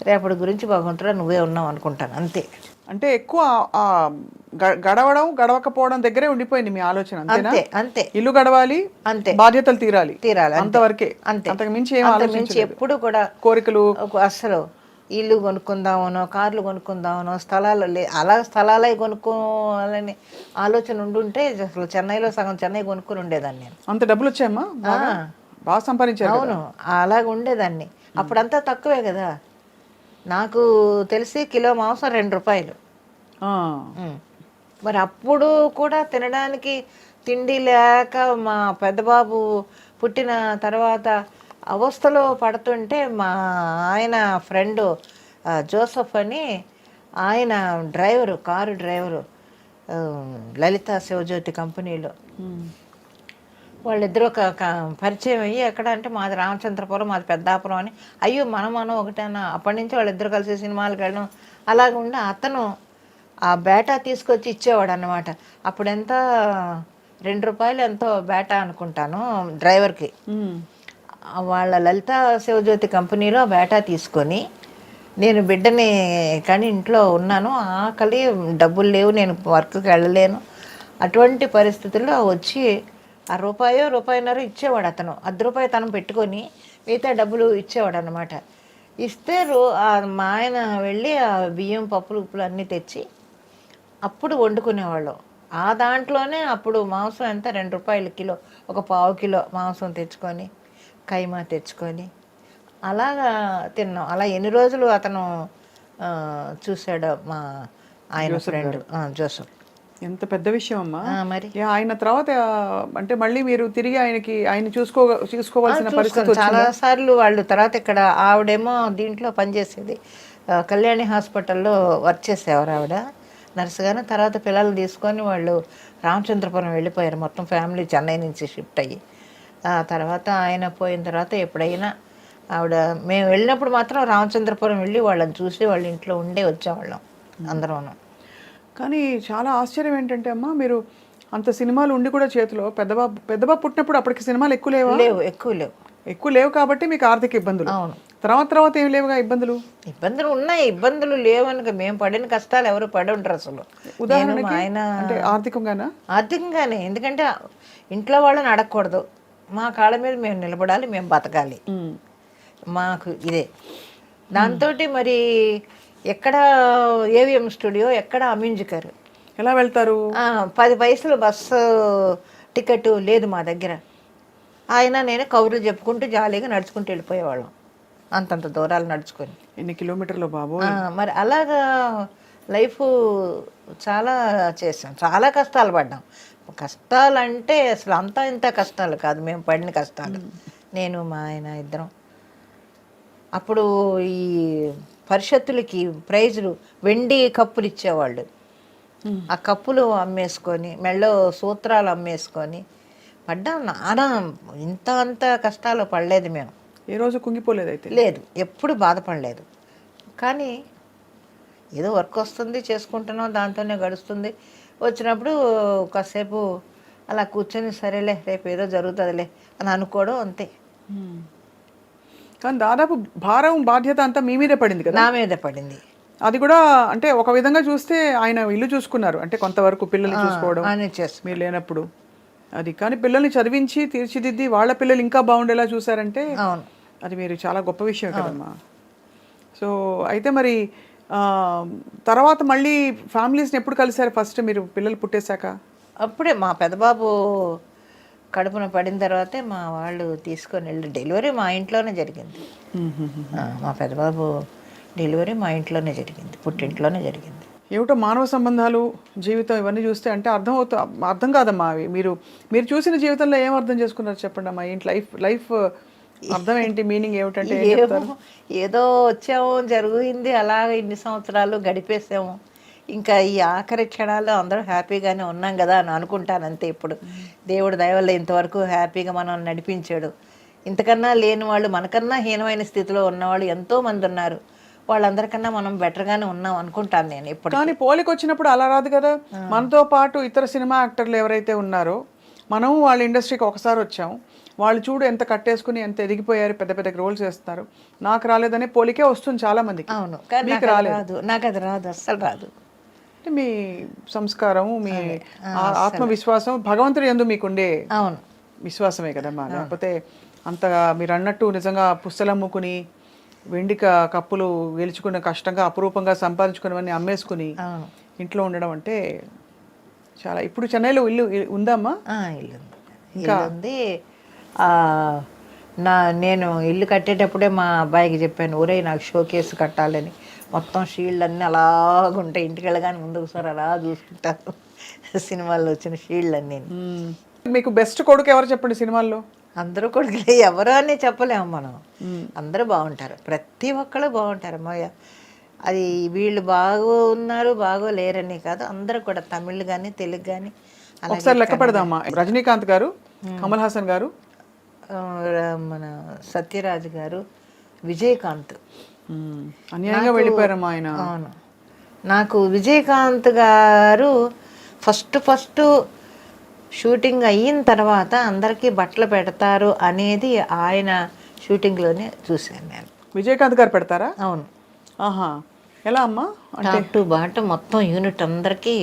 రేపటి గురించి భగవంతుడా నువ్వే ఉన్నావు అనుకుంటాను అంతే. అంటే ఎక్కువ గడవడం గడవకపోవడం దగ్గరే ఉండిపోయింది మీ ఆలోచన. అంతే అంతే. ఇల్లు గడవాలి, అంతే, బాధ్యతలు తీరాలి, అంతవరకే, అంతే. అంతకు మించి ఏం ఆలోచించలేదు ఎప్పుడు కూడా. కోరికలు అసలు ఇల్లు కొనుక్కుందామనో, కార్లు కొనుక్కుందామనో, స్థలాలు అలా స్థలాలే కొనుక్కోవాలని ఆలోచన ఉండుంటే అసలు చెన్నైలో సగం చెన్నై కొనుక్కుని ఉండేదాన్ని నేను. అంత డబ్బులు వచ్చాయమ్మా? బాగా సంపాదించారు. అవును, అలాగ ఉండేదాన్ని. అప్పుడంతా తక్కువే కదా. నాకు తెలిసి కిలో మాంసం 2 రూపాయలు. మరి అప్పుడు కూడా తినడానికి తిండి లేక మా పెద్దబాబు పుట్టిన తర్వాత అవస్థలో పడుతుంటే మా ఆయన ఫ్రెండు జోసఫ్ అని, ఆయన డ్రైవరు, కారు డ్రైవరు, ఆ, లలిత శివజ్యోతి కంపెనీలో. వాళ్ళిద్దరూ పరిచయం అయ్యి, ఎక్కడ అంటే మాది రామచంద్రపురం, మాది పెద్దాపురం అని. అయ్యో మనం ఒకటేనా. అప్పటి నుంచి వాళ్ళిద్దరు కలిసి సినిమాలకు వెళ్ళడం అలాగ ఉండి అతను ఆ బేటా తీసుకొచ్చి ఇచ్చేవాడు అన్నమాట. అప్పుడు ఎంత, ₹2 ఎంతో బేటా అనుకుంటాను డ్రైవర్కి. వాళ్ళ లలిత శివజ్యోతి కంపెనీలో బేటా తీసుకొని నేను బిడ్డని కానీ ఇంట్లో ఉన్నాను, ఆకలి, డబ్బులు లేవు, నేను వర్క్కి వెళ్ళలేను. అటువంటి పరిస్థితుల్లో వచ్చి ఆ రూపాయన్నర ఇచ్చేవాడు అతను. ₹10 తను పెట్టుకొని మిగతా డబ్బులు ఇచ్చేవాడు అనమాట. ఇస్తే మా ఆయన వెళ్ళి ఆ బియ్యం, పప్పులు, ఉప్పులు అన్నీ తెచ్చి అప్పుడు వండుకునేవాళ్ళు. ఆ దాంట్లోనే అప్పుడు మాంసం ఎంత, ₹2 కిలో, ఒక పావు కిలో మాంసం తెచ్చుకొని, కైమా తెచ్చుకొని అలాగా తిన్నాం. అలా ఎన్ని రోజులు అతను చూశాడు మా ఆయన ఫ్రెండ్ జోసఫ్. ఎంత పెద్ద విషయం అమ్మా. మరి ఆయన తర్వాత అంటే మళ్ళీ మీరు తిరిగి ఆయన చూసుకోవాల్సిన పరిస్థితి చాలా సార్లు వాళ్ళు. తర్వాత ఇక్కడ ఆవిడేమో దీంట్లో పనిచేసేది, కళ్యాణి హాస్పిటల్లో వర్క్ చేసేవారు ఆవిడ నర్సుగాను. తర్వాత పిల్లలు తీసుకొని వాళ్ళు రామచంద్రపురం వెళ్ళిపోయారు, మొత్తం ఫ్యామిలీ చెన్నై నుంచి షిఫ్ట్ అయ్యి. ఆ తర్వాత ఆయన పోయిన తర్వాత ఎప్పుడైనా ఆవిడ, మేము వెళ్ళినప్పుడు మాత్రం రామచంద్రపురం వెళ్ళి వాళ్ళని చూసి వాళ్ళ ఇంట్లో ఉండే వచ్చేవాళ్ళం అందరం. కానీ చాలా ఆశ్చర్యం ఏంటంటే అమ్మా, మీరు అంత సినిమాలు ఉండి కూడా చేతిలో పెద్దబాబు పుట్టినప్పుడు అప్పటికి సినిమాలు ఎక్కువ లేవు కాబట్టి మీకు ఆర్థిక ఇబ్బందులు. అవును. తర్వాత ఏం లేవుగా ఇబ్బందులు? ఇబ్బందులు ఉన్నాయి, ఇబ్బందులు లేవనుక మేము పడిన కష్టాలు ఎవరు పడి ఉంటారు అసలు. ఉదాహరణకి ఆయన అంటే ఆర్థికంగానే, ఎందుకంటే ఇంట్లో వాళ్ళని అడగకూడదు, మా కాళ్ళ మీద మేము నిలబడాలి, మేము బతకాలి, మాకు ఇదే. దాంతో మరి ఎక్కడ ఏవిఎం స్టూడియో, ఎక్కడ అమ్యూజికర్, ఎలా వెళ్తారు? 10 పైసలు బస్సు టికెట్ లేదు మా దగ్గర. ఆయన నేను కబుర్లు చెప్పుకుంటూ జాలీగా నడుచుకుంటూ వెళ్ళిపోయేవాళ్ళం, అంతంత దూరాలు నడుచుకొని. ఎన్ని కిలోమీటర్లు బాబు. మరి అలాగా లైఫ్ చాలా చేసాం, చాలా కష్టాలు పడ్డాం. కష్టాలు అంటే అసలు అంతా ఇంత కష్టాలు కాదు మేము పడిన కష్టాలు. నేను మా ఆయన ఇద్దరం. అప్పుడు ఈ పరిషత్తులకి ప్రైజులు, వెండి కప్పులు ఇచ్చేవాళ్ళు. ఆ కప్పులు అమ్మేసుకొని, మెళ్ళో సూత్రాలు అమ్మేసుకొని పడ్డాం. నానా అంత కష్టాలు పడలేదు మేము. ఏ రోజు కుంగిపోలేదు అయితే? లేదు, ఎప్పుడు బాధపడలేదు. కానీ ఏదో వర్క్ వస్తుంది, చేసుకుంటున్నాం, దాంతోనే గడుస్తుంది. వచ్చినప్పుడు కాసేపు అలా కూర్చొని సరేలే రేపు ఏదో జరుగుతుందిలే అని అనుకోవడం, అంతే. కానీ దాదాపు భారం, బాధ్యత అంతా మీ మీదే పడింది కదా? నా మీదే పడింది. అది కూడా అంటే ఒక విధంగా చూస్తే ఆయన ఇల్లు చూసుకున్నారు, అంటే కొంతవరకు పిల్లల్ని చూసుకోవడం మీరు లేనప్పుడు అది. కానీ పిల్లల్ని చదివించి తీర్చిదిద్ది వాళ్ళ పిల్లలు ఇంకా బాగుండేలా చూసారంటే అది మీరు చాలా గొప్ప విషయం కదమ్మా. సో అయితే మరి తర్వాత మళ్ళీ ఫ్యామిలీస్ని ఎప్పుడు కలిసారు ఫస్ట్ మీరు పిల్లలు పుట్టేశాక? అప్పుడే మా పెద్దబాబు కడుపున పడిన తర్వాతే మా వాళ్ళు తీసుకొని వెళ్ళి, డెలివరీ మా ఇంట్లోనే జరిగింది. మా పెద్దబాబు డెలివరీ మా ఇంట్లోనే జరిగింది, పుట్టింట్లోనే జరిగింది. ఏమిటో మానవ సంబంధాలు, జీవితం ఇవన్నీ చూస్తే అంటే అర్థం కాదమ్మా అవి. మీరు చూసిన జీవితంలో ఏం అర్థం చేసుకున్నారు చెప్పండి అమ్మా. ఏంటి లైఫ్ అర్థం ఏంటి, మీనింగ్ ఏమిటంటే? ఏదో వచ్చాము, జరిగింది, అలాగ ఇన్ని సంవత్సరాలు గడిపేసాము, ఇంకా ఈ ఆఖరి క్షణాల్లో అందరూ హ్యాపీగానే ఉన్నాం కదా అని అనుకుంటాను అంతే. ఇప్పుడు దేవుడు దయ వల్ల ఇంతవరకు హ్యాపీగా మనం నడిపించాడు. ఇంతకన్నా లేని వాళ్ళు, మనకన్నా హీనమైన స్థితిలో ఉన్నవాళ్ళు ఎంతోమంది ఉన్నారు. వాళ్ళందరికన్నా మనం బెటర్గానే ఉన్నాం అనుకుంటాను నేను ఇప్పుడు. కానీ పోలికి వచ్చినప్పుడు అలా రాదు కదా. మనతో పాటు ఇతర సినిమా యాక్టర్లు ఎవరైతే ఉన్నారో, మనం వాళ్ళ ఇండస్ట్రీకి ఒకసారి వచ్చాం, వాళ్ళు చూడు ఎంత కట్టేసుకుని ఎంత ఎదిగిపోయారు, పెద్ద పెద్ద రోల్స్ చేస్తున్నారు. నాకు రాలేదనే పోలికే వస్తుంది చాలా మందికి. అవును, మీకు రాలేదు. నాకు అది రాదు, అస్సలు రాదు. అంటే మీ సంస్కారం, మీ ఆత్మవిశ్వాసం, భగవంతుడి యందు మీకుండే విశ్వాసమే కదమ్మా. లేకపోతే అంతగా మీరు అన్నట్టు నిజంగా పుస్తలమ్ముకుని వెండి కప్పులు గెలుచుకున్న, కష్టంగా అపురూపంగా సంపాదించుకున్నవన్నీ అమ్మేసుకుని ఇంట్లో ఉండడం అంటే చాలా. ఇప్పుడు చెన్నైలో ఇల్లు ఉందమ్మా? ఇల్లు ఉంది. నేను ఇల్లు కట్టేటప్పుడే మా అబ్బాయికి చెప్పాను, ఊరే నాకు షోకేస్ కట్టాలని. మొత్తం షీల్డ్ అన్నీ అలాగుంటాయి. ఇంటికి వెళ్ళగానే ముందు ఒకసారి అలా చూసుకుంటారు సినిమాల్లో వచ్చిన షీల్డ్ అన్నీ. మీకు బెస్ట్ కొడుకు ఎవరు చెప్పండి సినిమాల్లో? అందరూ కొడుకులే, ఎవరో అని చెప్పలేము మనం. అందరూ బాగుంటారు, ప్రతి ఒక్కళ్ళు బాగుంటారు అమ్మాయ. అది వీళ్ళు బాగున్నారు బాగోలేరని కాదు, అందరూ కూడా తమిళ్ కానీ తెలుగు కానీ. ఒకసారి లెక్క పెడదామా. రజనీకాంత్ గారు, కమల్ హాసన్ గారు, మన సత్యరాజ్ గారు, విజయకాంత్. అన్యాయంగా వెళ్ళిపోయారమ్మా ఆయన. అవును, నాకు విజయకాంత్ గారు ఫస్ట్ షూటింగ్ అయిన తర్వాత అందరికీ బట్టలు పెడతారు అనేది ఆయన షూటింగ్లోనే చూశాను నేను. విజయకాంత్ గారు పెడతారా? అవును. ఆహా, ఎలా అమ్మా? టాప్ టు బాటం మొత్తం యూనిట్ అందరికీ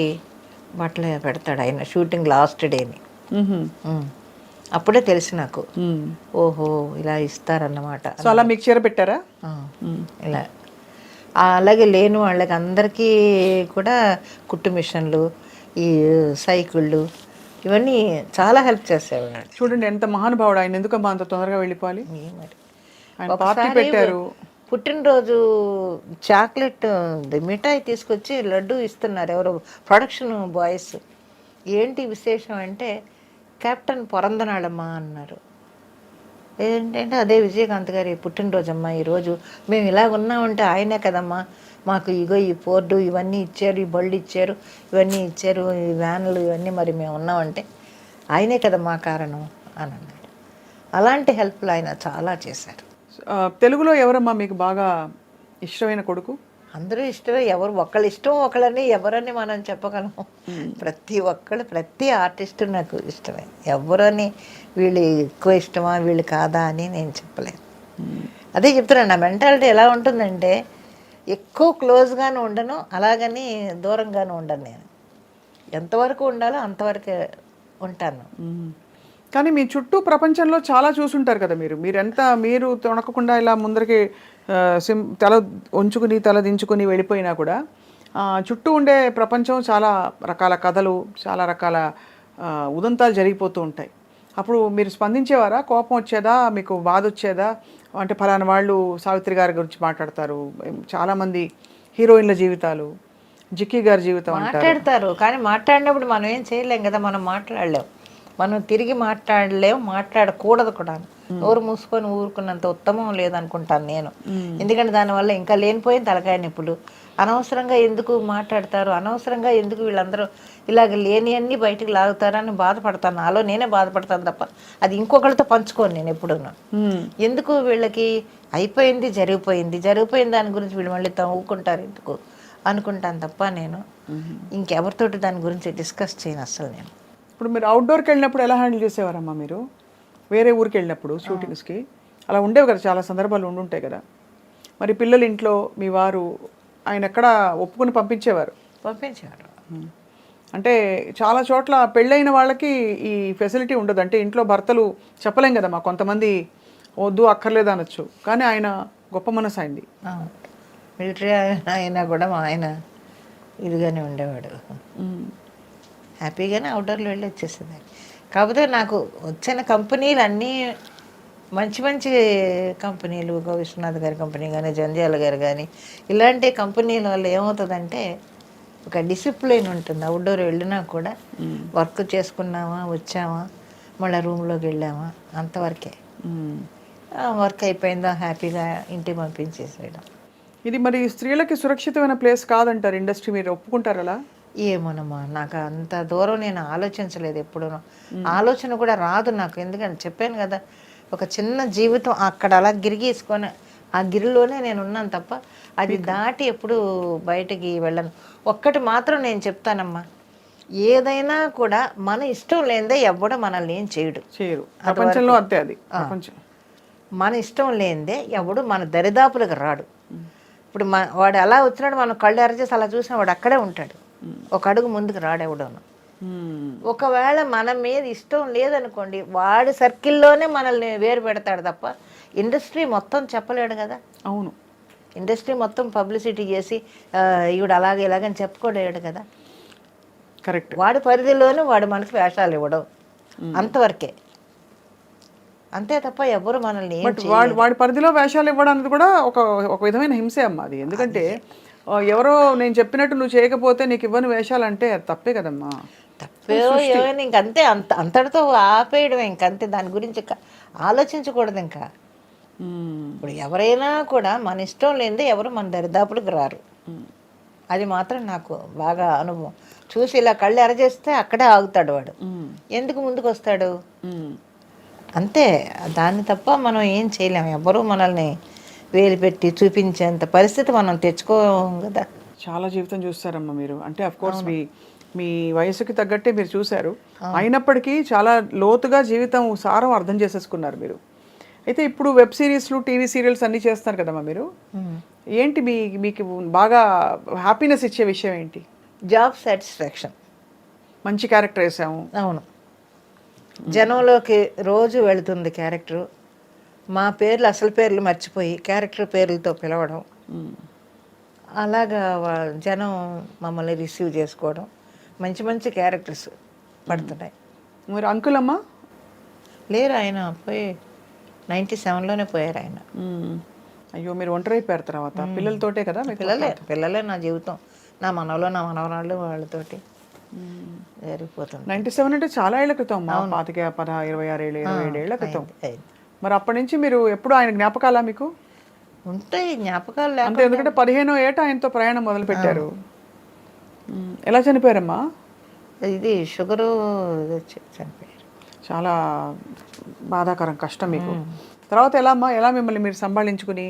బట్టలు పెడతాడు ఆయన షూటింగ్ లాస్ట్ డేని. అప్పుడే తెలిసి నాకు, ఓహో ఇలా ఇస్తారన్నమాట. సో అలా మీకు చీర పెట్టారా? ఇలా అలాగే లేని వాళ్ళకి అందరికీ కూడా కుట్టు మిషన్లు, ఈ సైకిళ్ళు, ఇవన్నీ చాలా హెల్ప్ చేసేవాడు. చూడండి ఎంత మహానుభావుడు ఆయన. ఎందుకమ్మా అంత తొందరగా వెళ్ళిపోవాలి? మరి ఆయన పార్టీ పెట్టారు. పుట్టినరోజు చాక్లెట్ మిఠాయి తీసుకొచ్చి లడ్డు ఇస్తున్నారు ఎవరో ప్రొడక్షన్ బాయ్స్. ఏంటి విశేషం అంటే, కెప్టెన్ పొరందనాళమ్మా అన్నారు. ఏంటంటే అదే విజయకాంత్ గారి పుట్టినరోజమ్మా ఈరోజు, మేము ఇలా ఉన్నామంటే ఆయనే కదమ్మా మాకు ఇగో ఈ పోర్డు ఇవన్నీ ఇచ్చారు, ఈ బళ్ళు ఇచ్చారు, ఇవన్నీ ఇచ్చారు, ఈ వ్యాన్లు ఇవన్నీ, మరి మేము ఉన్నామంటే ఆయనే కదా మా కారణం అని అన్నాడు. అలాంటి హెల్ప్లు ఆయన చాలా చేశారు. తెలుగులో ఎవరమ్మా మీకు బాగా ఇష్టమైన కొడుకు? అందరూ ఇష్టమే, ఎవరు ఒకళ్ళు ఇష్టం ఒకళ్ళని ఎవరని మనం చెప్పగలము. ప్రతి ఒక్కళ్ళు, ప్రతి ఆర్టిస్టు నాకు ఇష్టమే. ఎవరని వీళ్ళు ఎక్కువ ఇష్టమా వీళ్ళు కాదా అని నేను చెప్పలేను. అదే చెప్తున్నాను, నా మెంటాలిటీ ఎలా ఉంటుందంటే ఎక్కువ క్లోజ్గాను ఉండను, అలాగని దూరంగాను ఉండను. నేను ఎంతవరకు ఉండాలో అంతవరకే ఉంటాను. కానీ మీ చుట్టూ ప్రపంచంలో చాలా చూసుంటారు కదా మీరు. మీరు తొణకకుండా ఇలా ముందరికి తల ఉంచుకుని తల దించుకుని వెళ్ళిపోయినా కూడా చుట్టూ ఉండే ప్రపంచం చాలా రకాల కథలు, చాలా రకాల ఉదంతాలు జరిగిపోతూ ఉంటాయి. అప్పుడు మీరు స్పందించేవారా? కోపం వచ్చేదా? మీకు బాధ వచ్చేదా? అంటే ఫలానా వాళ్ళు సావిత్రి గారి గురించి మాట్లాడతారు, చాలామంది హీరోయిన్ల జీవితాలు, జిక్కీ గారి జీవితం మాట్లాడతారు, కానీ మాట్లాడినప్పుడు మనం ఏం చేయలేం కదా. మనం మాట్లాడలేం, మనం తిరిగి మాట్లాడలేం, మాట్లాడకూడదు కూడా. నోరు మూసుకొని ఊరుకున్నంత ఉత్తమం లేదనుకుంటాను నేను. ఎందుకంటే దానివల్ల ఇంకా లేనిపోయిన తలకాయ నొప్పులు. అనవసరంగా ఎందుకు మాట్లాడతారు, అనవసరంగా ఎందుకు వీళ్ళందరూ ఇలాగ లేని అన్నీ బయటకు లాగుతారని బాధపడతాను. నాలో నేనే బాధపడతాను తప్ప అది ఇంకొకరితో పంచుకోను నేను ఎప్పుడున్నా. ఎందుకు వీళ్ళకి అయిపోయింది జరిగిపోయిన దాని గురించి వీళ్ళు మళ్ళీ ఊరుకుంటారు ఎందుకు అనుకుంటాను తప్ప నేను ఇంకెవరితోటి దాని గురించి డిస్కస్ చేయను అసలు నేను. ఇప్పుడు మీరు అవుట్డోర్కి వెళ్ళినప్పుడు ఎలా హ్యాండిల్ చేసేవారమ్మా మీరు? వేరే ఊరికి వెళ్ళినప్పుడు షూటింగ్స్కి అలా ఉండేవి కదా, చాలా సందర్భాలు ఉండుంటాయి కదా. మరి పిల్లలు ఇంట్లో మీ వారు ఆయన ఎక్కడ ఒప్పుకుని పంపించేవారు? అంటే చాలా చోట్ల పెళ్ళైన వాళ్ళకి ఈ ఫెసిలిటీ ఉండదు. అంటే ఇంట్లో భర్తలు చెప్పలేం కదమ్మా, కొంతమంది వద్దు అక్కర్లేదు అనొచ్చు, కానీ ఆయన గొప్ప మనసు అయింది. మిలిటరీ అయినా కూడా మా ఆయన ఇదిగానే ఉండేవాడు, హ్యాపీగానే అవుట్డోర్లో వెళ్ళి వచ్చేసింది. కాకపోతే నాకు వచ్చిన కంపెనీలు అన్నీ మంచి మంచి కంపెనీలు, విశ్వనాథ్ గారి కంపెనీ కానీ, జంధ్యాల గారు కానీ, ఇలాంటి కంపెనీల వల్ల ఏమవుతుందంటే ఒక డిసిప్లిన్ ఉంటుంది. అవుట్డోర్ వెళ్ళినా కూడా వర్క్ చేసుకున్నామా, వచ్చామా, మళ్ళీ రూమ్లోకి వెళ్ళామా, అంతవరకే. వర్క్ అయిపోయిందా హ్యాపీగా ఇంటికి పంపించేసేయడం. ఇది మరి స్త్రీలకి సురక్షితమైన ప్లేస్ కాదంటారు ఇండస్ట్రీ, మీరు ఒప్పుకుంటారు అలా? ఏమోనమ్మా, నాకు అంత దూరం నేను ఆలోచించలేదు ఎప్పుడూ. ఆలోచన కూడా రాదు నాకు, ఎందుకంటే చెప్పాను కదా, ఒక చిన్న జీవితం అక్కడ అలా గిరిగీసుకొని ఆ గిరిలోనే నేను ఉన్నాను తప్ప అది దాటి ఎప్పుడు బయటికి వెళ్ళను. ఒక్కటి మాత్రం నేను చెప్తానమ్మా, ఏదైనా కూడా మన ఇష్టం లేనిదే ఎవడు మనల్ని ఏం చేయడు. ప్రపంచంలో అంతే, అది మన ఇష్టం లేనిదే ఎవడు మన దరిదాపులకు రాడు. ఇప్పుడు వాడు అలా వచ్చినాడు, మనం కళ్ళు ఎరచేసి అలా చూసిన వాడు అక్కడే ఉంటాడు, ఒక అడుగు ముందుకు రాడెవడోను. ఒకవేళ మన మీద ఇష్టం లేదనుకోండి, వాడి సర్కిల్లోనే మనల్ని వేరు పెడతాడు తప్ప ఇండస్ట్రీ మొత్తం చెప్పలేడు కదా. అవును, ఇండస్ట్రీ మొత్తం పబ్లిసిటీ చేసి ఈవిడ అలాగే ఇలాగని చెప్పుకోలేడు కదా. కరెక్ట్. వాడి పరిధిలోనే వాడు మనకి వేషాలు ఇవ్వడం, అంతవరకే. అంతే తప్ప ఎవరు మనల్ని ఏం బట్ వాడి పరిధిలో వేషాలు ఇవ్వడానికి కూడా ఒక ఒక విధమైన హింసే అమ్మా అది. ఎందుకంటే ఎవరో నేను చెప్పినట్టు నువ్వు చేయకపోతే నీకు ఇవ్వని వేషాలు అంటే అది తప్పే కదమ్మా. తప్పే ఏమైనా ఇంకంతే, అంతటితో ఆపేయడం ఇంకంతే, దాని గురించి ఆలోచించకూడదు ఇంకా. ఇప్పుడు ఎవరైనా కూడా మన ఇష్టం లేనిదే ఎవరు మన దరిదాపులకు రారు. అది మాత్రం నాకు బాగా అనుభవం. చూసి ఇలా కళ్ళు ఎరచేస్తే అక్కడే ఆగుతాడు వాడు, ఎందుకు ముందుకు వస్తాడు అంతే. దాన్ని తప్ప మనం ఏం చేయలేము. ఎవరు మనల్ని వేలు పెట్టి చూపించేంత పరిస్థితి మనం తెచ్చుకోం కదా. చాలా జీవితం చూస్తారమ్మా మీరు. అంటే అఫ్ కోర్స్ మీ వయసుకి తగ్గట్టే మీరు చూశారు, అయినప్పటికీ చాలా లోతుగా జీవితం సారం అర్థం చేసేసుకున్నారు మీరు. అయితే ఇప్పుడు వెబ్ సిరీస్లు, టీవీ సీరియల్స్ అన్నీ చేస్తారు కదమ్మా మీరు. ఏంటి మీకు బాగా హ్యాపీనెస్ ఇచ్చే విషయం ఏంటి? Job satisfaction. మంచి క్యారెక్టర్ వేసాము. అవును, జనంలోకి రోజు వెళుతుంది క్యారెక్టరు. మా పేర్లు, అసలు పేర్లు మర్చిపోయి క్యారెక్టర్ పేర్లతో పిలవడం, అలాగా జనం మమ్మల్ని రిసీవ్ చేసుకోవడం, మంచి మంచి క్యారెక్టర్స్ పడుతున్నాయి. మరి అంకుల్ అమ్మా లేరు, ఆయన పోయి 97లోనే పోయారు ఆయన. అయ్యో, మీరు ఒంటరి అయిపోయారు తర్వాత. పిల్లలతోటే కదా? పిల్లలే నా జీవితం, నా మనవలు, నా మనవరాళ్ళు, వాళ్ళతోటి జరిగిపోతుంది. 97 అంటే చాలా ఏళ్ల క్రితం అమ్మా. 25, 26 ఏళ్ళు, 27 ఏళ్ల క్రితం. మరి అప్పటి నుంచి మీరు ఎప్పుడు ఆయన జ్ఞాపకాలా మీకు ఉంటాయి? జ్ఞాపకాలు అంటే ఎందుకంటే 15వ ఏట ఆయనతో ప్రయాణం మొదలు పెట్టారు. ఎలా చనిపోయారమ్మా? ఇది షుగరు చనిపోయారు. చాలా బాధాకరం, కష్టం మీకు. తర్వాత ఎలా అమ్మా, ఎలా మిమ్మల్ని మీరు సంభాళించుకుని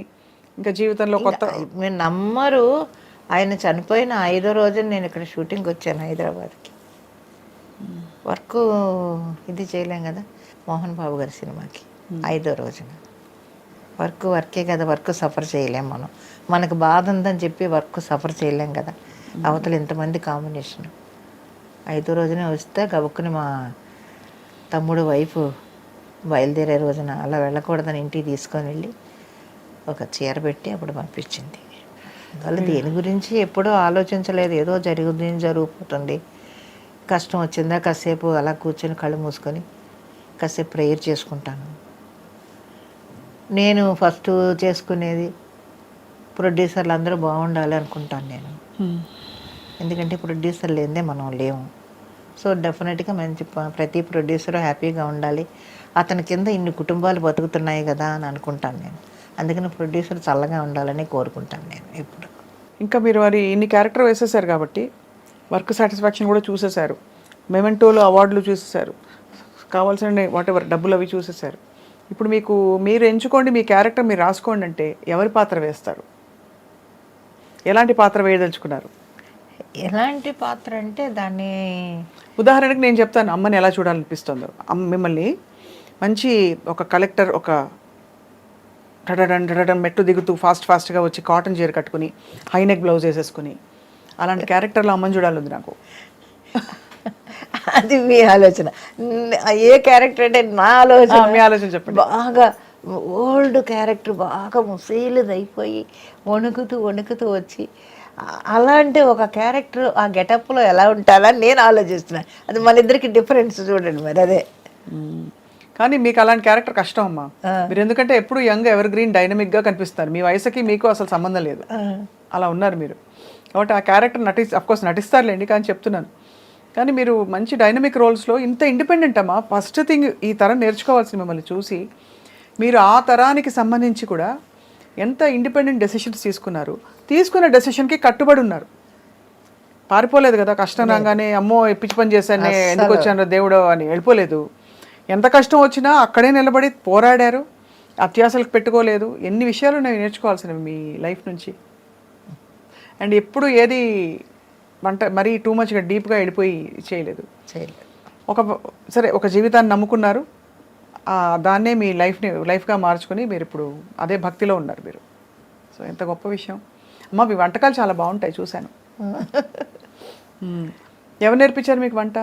ఇంకా జీవితంలో కొత్త? మీరు నమ్మరు, ఆయన చనిపోయిన 5వ రోజున నేను ఇక్కడ షూటింగ్కి వచ్చాను హైదరాబాద్కి. వర్క్ ఇది చేయలేం కదా, మోహన్ బాబు గారి సినిమాకి 5వ రోజున. వర్కే కదా, వర్క్ సఫర్ చేయలేం మనం. మనకు బాధ ఉందని చెప్పి వర్క్ సఫర్ చేయలేం కదా. అవతల ఇంతమంది కాంబినేషన్. 5వ రోజునే వస్తే గబుక్కుని మా తమ్ముడు వైఫ్ బయలుదేరే రోజున అలా వెళ్ళకూడదని ఇంటికి తీసుకొని వెళ్ళి ఒక చీర పెట్టి అప్పుడు పంపించింది. వాళ్ళు దేని గురించి ఎప్పుడూ ఆలోచించలేదు, ఏదో జరిగిపోతుంది. కష్టం వచ్చిందా కాసేపు అలా కూర్చొని కళ్ళు మూసుకొని కాసేపు ప్రేయర్ చేసుకుంటాను. నేను ఫస్ట్ చేసుకునేది ప్రొడ్యూసర్లు అందరూ బాగుండాలి అనుకుంటాను నేను. ఎందుకంటే ప్రొడ్యూసర్ లేదే మనం లేము. సో డెఫినెట్గా మంచి ప్రతి ప్రొడ్యూసరు హ్యాపీగా ఉండాలి, అతని కింద ఇన్ని కుటుంబాలు బతుకుతున్నాయి కదా అని అనుకుంటాను నేను. అందుకని ప్రొడ్యూసర్ చల్లగా ఉండాలని కోరుకుంటాను నేను ఎప్పుడు. ఇంకా మీరు మరి ఇన్ని క్యారెక్టర్ వేసేసారు కాబట్టి వర్క్ సాటిస్ఫాక్షన్ కూడా చూసేశారు, మెమెంటోలో అవార్డులు చూసేశారు, కావాల్సిన వాట్ ఎవర్ డబ్బులు అవి చూసేశారు. ఇప్పుడు మీరు ఎంచుకోండి, మీ క్యారెక్టర్ మీరు రాసుకోండి అంటే ఎవరి పాత్ర వేస్తారు? ఎలాంటి పాత్ర వేయదలుచుకున్నారు? ఎలాంటి పాత్ర అంటే దాన్ని ఉదాహరణకి నేను చెప్తాను, అమ్మని ఎలా చూడాలనిపిస్తుందో. మిమ్మల్ని మంచి ఒక కలెక్టర్, ఒక డడడన్ మెట్టు దిగుతూ ఫాస్ట్గా వచ్చి కాటన్ చీర కట్టుకుని హైనెక్ బ్లౌజ్ వేసేసుకుని అలాంటి క్యారెక్టర్లో అమ్మని చూడాలి నాకు. అది మీ ఆలోచన. ఏ క్యారెక్టర్ అంటే నా ఆలోచన. మీ ఆలోచన చెప్పండి. బాగా ఓల్డ్ క్యారెక్టర్, బాగా ముసీలుది అయిపోయి వణుకుతూ వచ్చి అలాంటి ఒక క్యారెక్టర్ ఆ గెటప్లో ఎలా ఉంటారని నేను ఆలోచిస్తున్నాను. అది మన ఇద్దరికి డిఫరెన్స్ చూడండి మరి. అదే కానీ మీకు అలాంటి క్యారెక్టర్ కష్టం అమ్మా. మీరు ఎందుకంటే ఎప్పుడు యంగ్, ఎవర్ గ్రీన్, డైనమిక్గా కనిపిస్తారు. మీ వయసుకి మీకు అసలు సంబంధం లేదు, అలా ఉన్నారు మీరు. కాబట్టి ఆ క్యారెక్టర్ అఫ్కోర్స్ నటిస్తారులేండి, కానీ చెప్తున్నాను. కానీ మీరు మంచి డైనమిక్ రోల్స్లో ఇంత ఇండిపెండెంట్ అమ్మా. ఫస్ట్ థింగ్ ఈ తరం నేర్చుకోవాల్సింది మిమ్మల్ని చూసి, మీరు ఆ తరానికి సంబంధించి కూడా ఎంత ఇండిపెండెంట్ డెసిషన్స్ తీసుకున్న డెసిషన్కి కట్టుబడి ఉన్నారు. పారిపోలేదు కదా, కష్టం రాగానే అమ్మో పిచ్చి పని చేశానే, ఎందుకు వచ్చాను దేవుడు అని వెళ్ళిపోలేదు. ఎంత కష్టం వచ్చినా అక్కడే నిలబడి పోరాడారు, అత్యాసలకు పెట్టుకోలేదు. ఎన్ని విషయాలు నేను నేర్చుకోవాల్సినవి మీ లైఫ్ నుంచి. అండ్ ఎప్పుడు ఏది మరీ టూ మచ్గా డీప్గా వెళ్ళిపోయి చేయలేదు. ఒక జీవితాన్ని నమ్ముకున్నారు, దాన్నే మీ లైఫ్గా మార్చుకొని మీరు ఇప్పుడు అదే భక్తిలో ఉన్నారు మీరు. సో ఎంత గొప్ప విషయం అమ్మ. మీ వంటకాలు చాలా బాగుంటాయి, చూశాను. ఎవరు నేర్పించారు మీకు వంట?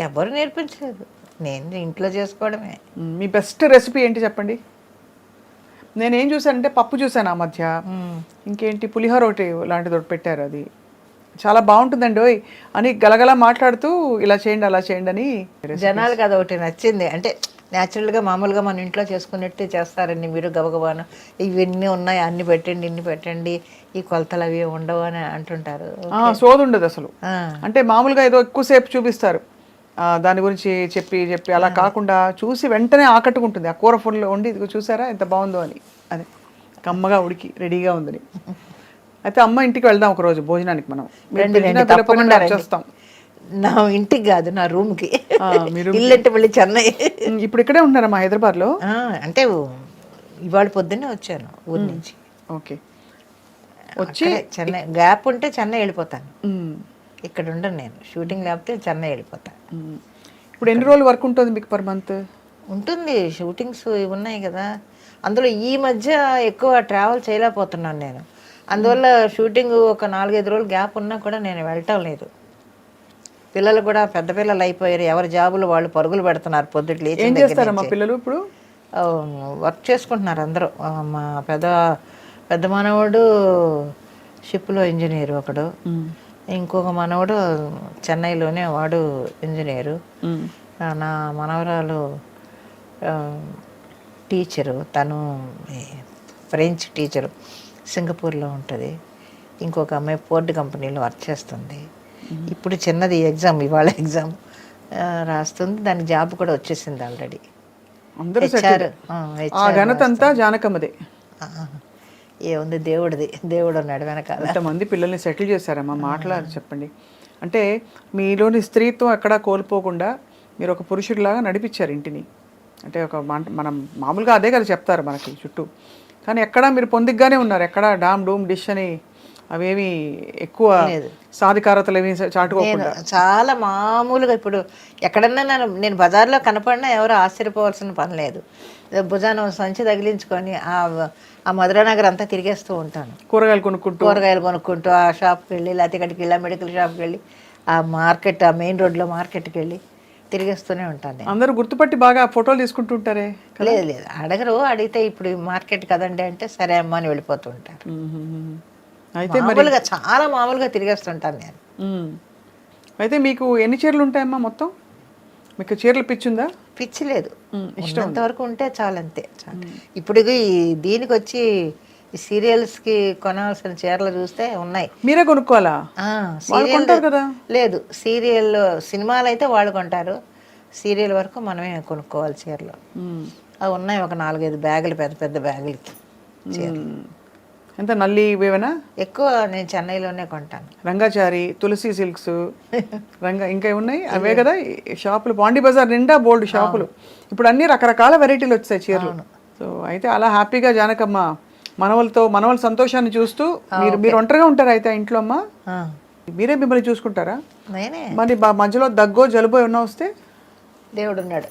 ఎవరు నేర్పించలేదు, నేను ఇంట్లో చేసుకోవడమే. మీ బెస్ట్ రెసిపీ ఏంటి చెప్పండి? నేనేం చూశానంటే పప్పు చూశాను ఆ మధ్య, ఇంకేంటి పులిహోర ఒకటి లాంటిది ఒకటి పెట్టారు. అది చాలా బాగుంటుందండి ఓయ్ అని గలగలా మాట్లాడుతూ ఇలా చేయండి అలా చేయండి అని. జనాలకు అది ఒకటి నచ్చింది. అంటే న్యాచురల్గా మామూలుగా మన ఇంట్లో చేసుకున్నట్టే చేస్తారండి మీరు గబగబాను. ఇవన్నీ ఉన్నాయి అన్ని పెట్టండి ఇన్ని పెట్టండి ఈ కొలతలు అవి ఉండవు అని అంటుంటారు. సోదు ఉండదు అసలు. ఆ, అంటే మామూలుగా ఏదో ఎక్కువసేపు చూపిస్తారు దాని గురించి చెప్పి చెప్పి, అలా కాకుండా చూసి వెంటనే ఆకట్టుకుంటుంది. ఆ కూర ఫుల్ వండి ఇదిగో చూసారా ఎంత బాగుందో అని, అది కమ్మగా ఉడికి రెడీగా ఉందని. అయితే అమ్మ ఇంటికి వెళ్దాం ఒకరోజు భోజనానికి. మనం మీరు రండి, పిలిచినా రండి, పిలవకపోయినా తప్పకుండా రండి. వచ్చేస్తాం. నా ఇంటికి కాదు నా రూమ్కి. మీరు ఇల్లంటే మళ్ళీ చెన్నై. ఇప్పుడు ఇక్కడే ఉంటున్నారమ్మా హైదరాబాద్లో? అంటే ఇవాళ పొద్దున్నే వచ్చాను ఊరి నుంచి. ఓకే. వచ్చి చెన్నై గ్యాప్ ఉంటే చెన్నై వెళ్ళిపోతాను. ఉమ్, ఇక్కడ ఉండను నేను. షూటింగ్ లేకపోతే చెన్నై వెళ్ళిపోతాను. ఉమ్. ఇప్పుడు ఎన్ని రోజులు వర్క్ ఉంటుంది మీకు పర్ మంత్? ఉంటుంది, షూటింగ్స్ ఇవి ఉన్నాయి కదా. అందులో ఈ మధ్య ఎక్కువ ట్రావెల్ చేయలేకపోతున్నాను నేను. అందువల్ల షూటింగ్ ఒక 4-5 రోజులు గ్యాప్ ఉన్నా కూడా నేను వెళ్ళటం లేదు. పిల్లలు కూడా పెద్ద పిల్లలు అయిపోయారు, ఎవరి జాబులు వాళ్ళు పరుగులు పెడుతున్నారు. పొద్దుట్లు ఏం చేస్తారమ్మా పిల్లలు ఇప్పుడు? వర్క్ చేసుకుంటున్నారు అందరూ. మా పెద్ద మనవడు షిప్లో ఇంజనీరు ఒకడు, ఇంకొక మనవడు చెన్నైలోనే వాడు ఇంజనీరు. నా మనవరాలు టీచరు, తను ఫ్రెంచ్ టీచరు, సింగపూర్లో ఉంటుంది. ఇంకొక అమ్మాయి పోర్ట్ కంపెనీలో వర్క్ చేస్తుంది. ఇప్పుడు చిన్నది ఎగ్జామ్, ఇవాళ ఎగ్జామ్ రాస్తుంది. దానికి జాబ్ కూడా వచ్చేసింది ఆల్రెడీ. అందరూ ఆ ఘనత అంతా జానకమ్మదే. ఏముంది, దేవుడు ఉన్నాడు వెనకాల. ఎంతమంది పిల్లల్ని సెటిల్ చేశారమ్మా, మాట్లాడారు చెప్పండి. అంటే మీలోని స్త్రీత్వం ఎక్కడా కోల్పోకుండా మీరు ఒక పురుషుడిలాగా నడిపించారు ఇంటిని. అంటే మనం మామూలుగా అదే కదా చెప్తారు మనకి చుట్టూ, కానీ ఎక్కడా మీరు పొందిగ్గానే ఉన్నారు. ఎక్కడా డామ్ డూమ్ డిష్ అని అవేమి ఎక్కువ సాధికారతలు ఏమి చాటుకోకుండా చాలా మామూలుగా. ఇప్పుడు ఎక్కడన్నా నేను బజార్లో కనపడినా ఎవరు ఆశ్చర్యపోవాల్సిన పని లేదు. భుజాన సంచి తగిలించుకొని ఆ మధురానగర్ అంతా తిరిగేస్తూ ఉంటాను. కూరగాయలు కొనుక్కుంటూ ఆ షాప్కి వెళ్ళి, లేకపోతే ఇక్కడికి వెళ్ళి మెడికల్ షాప్కి వెళ్ళి, ఆ మార్కెట్, ఆ మెయిన్ రోడ్లో మార్కెట్కి వెళ్ళి తిరిగేస్తూనే ఉంటాను. అందరూ గుర్తుపట్టి బాగా ఫోటోలు తీసుకుంటుంటారే? లేదు, అడగరు. అడిగితే ఇప్పుడు మార్కెట్ కదండి అంటే సరే అమ్మ అని వెళ్ళిపోతూ ఉంటారు. అయితే మామూలుగా చాలా మామూలుగా తిరిగేస్తుంటాను నేను. అయితే మీకు ఎన్ని చీరలు ఉంటాయమ్మా మొత్తం? మీకు చీరలు పిచ్చుందా? పిచ్చి లేదు, ఇష్టం వరకు ఉంటే చాలంతే. ఇప్పుడు దీనికి వచ్చి ఈ సీరియల్స్కి కొనాల్సిన చీరలు చూస్తే ఉన్నాయి. మీరే కొనుక్కోవాలా? లేదు, సినిమాలు అయితే వాళ్ళు కొంటారు, సీరియల్ వరకు మనమే కొనుక్కోవాలి చీరలు. అవి ఉన్నాయి ఒక 4-5 బ్యాగులు, పెద్ద పెద్ద బ్యాగులకి చీరలు. ఎంత నల్లి ఇవేనా? ఎక్కువ నేను చెన్నైలోనే కొంటాను. రంగాచారి, తులసి సిల్క్స్, ఇంకా ఉన్నాయి అవే కదా షాపులు. పాండి బజార్ నిండా బోల్డ్ షాపులు. ఇప్పుడు అన్ని రకరకాల వెరైటీలు వచ్చాయి చీరలు. సో అయితే అలా హ్యాపీగా జానకమ్మ మనవల సంతోషాన్ని చూస్తూ మీరు ఒంటరిగా ఉంటారా అయితే ఇంట్లో? అమ్మా మీరే మిమ్మల్ని చూసుకుంటారా? నేనే. మరి మధ్యలో దగ్గో జలుబో ఏమన్నా వస్తే? దేవుడు ఉన్నాడు.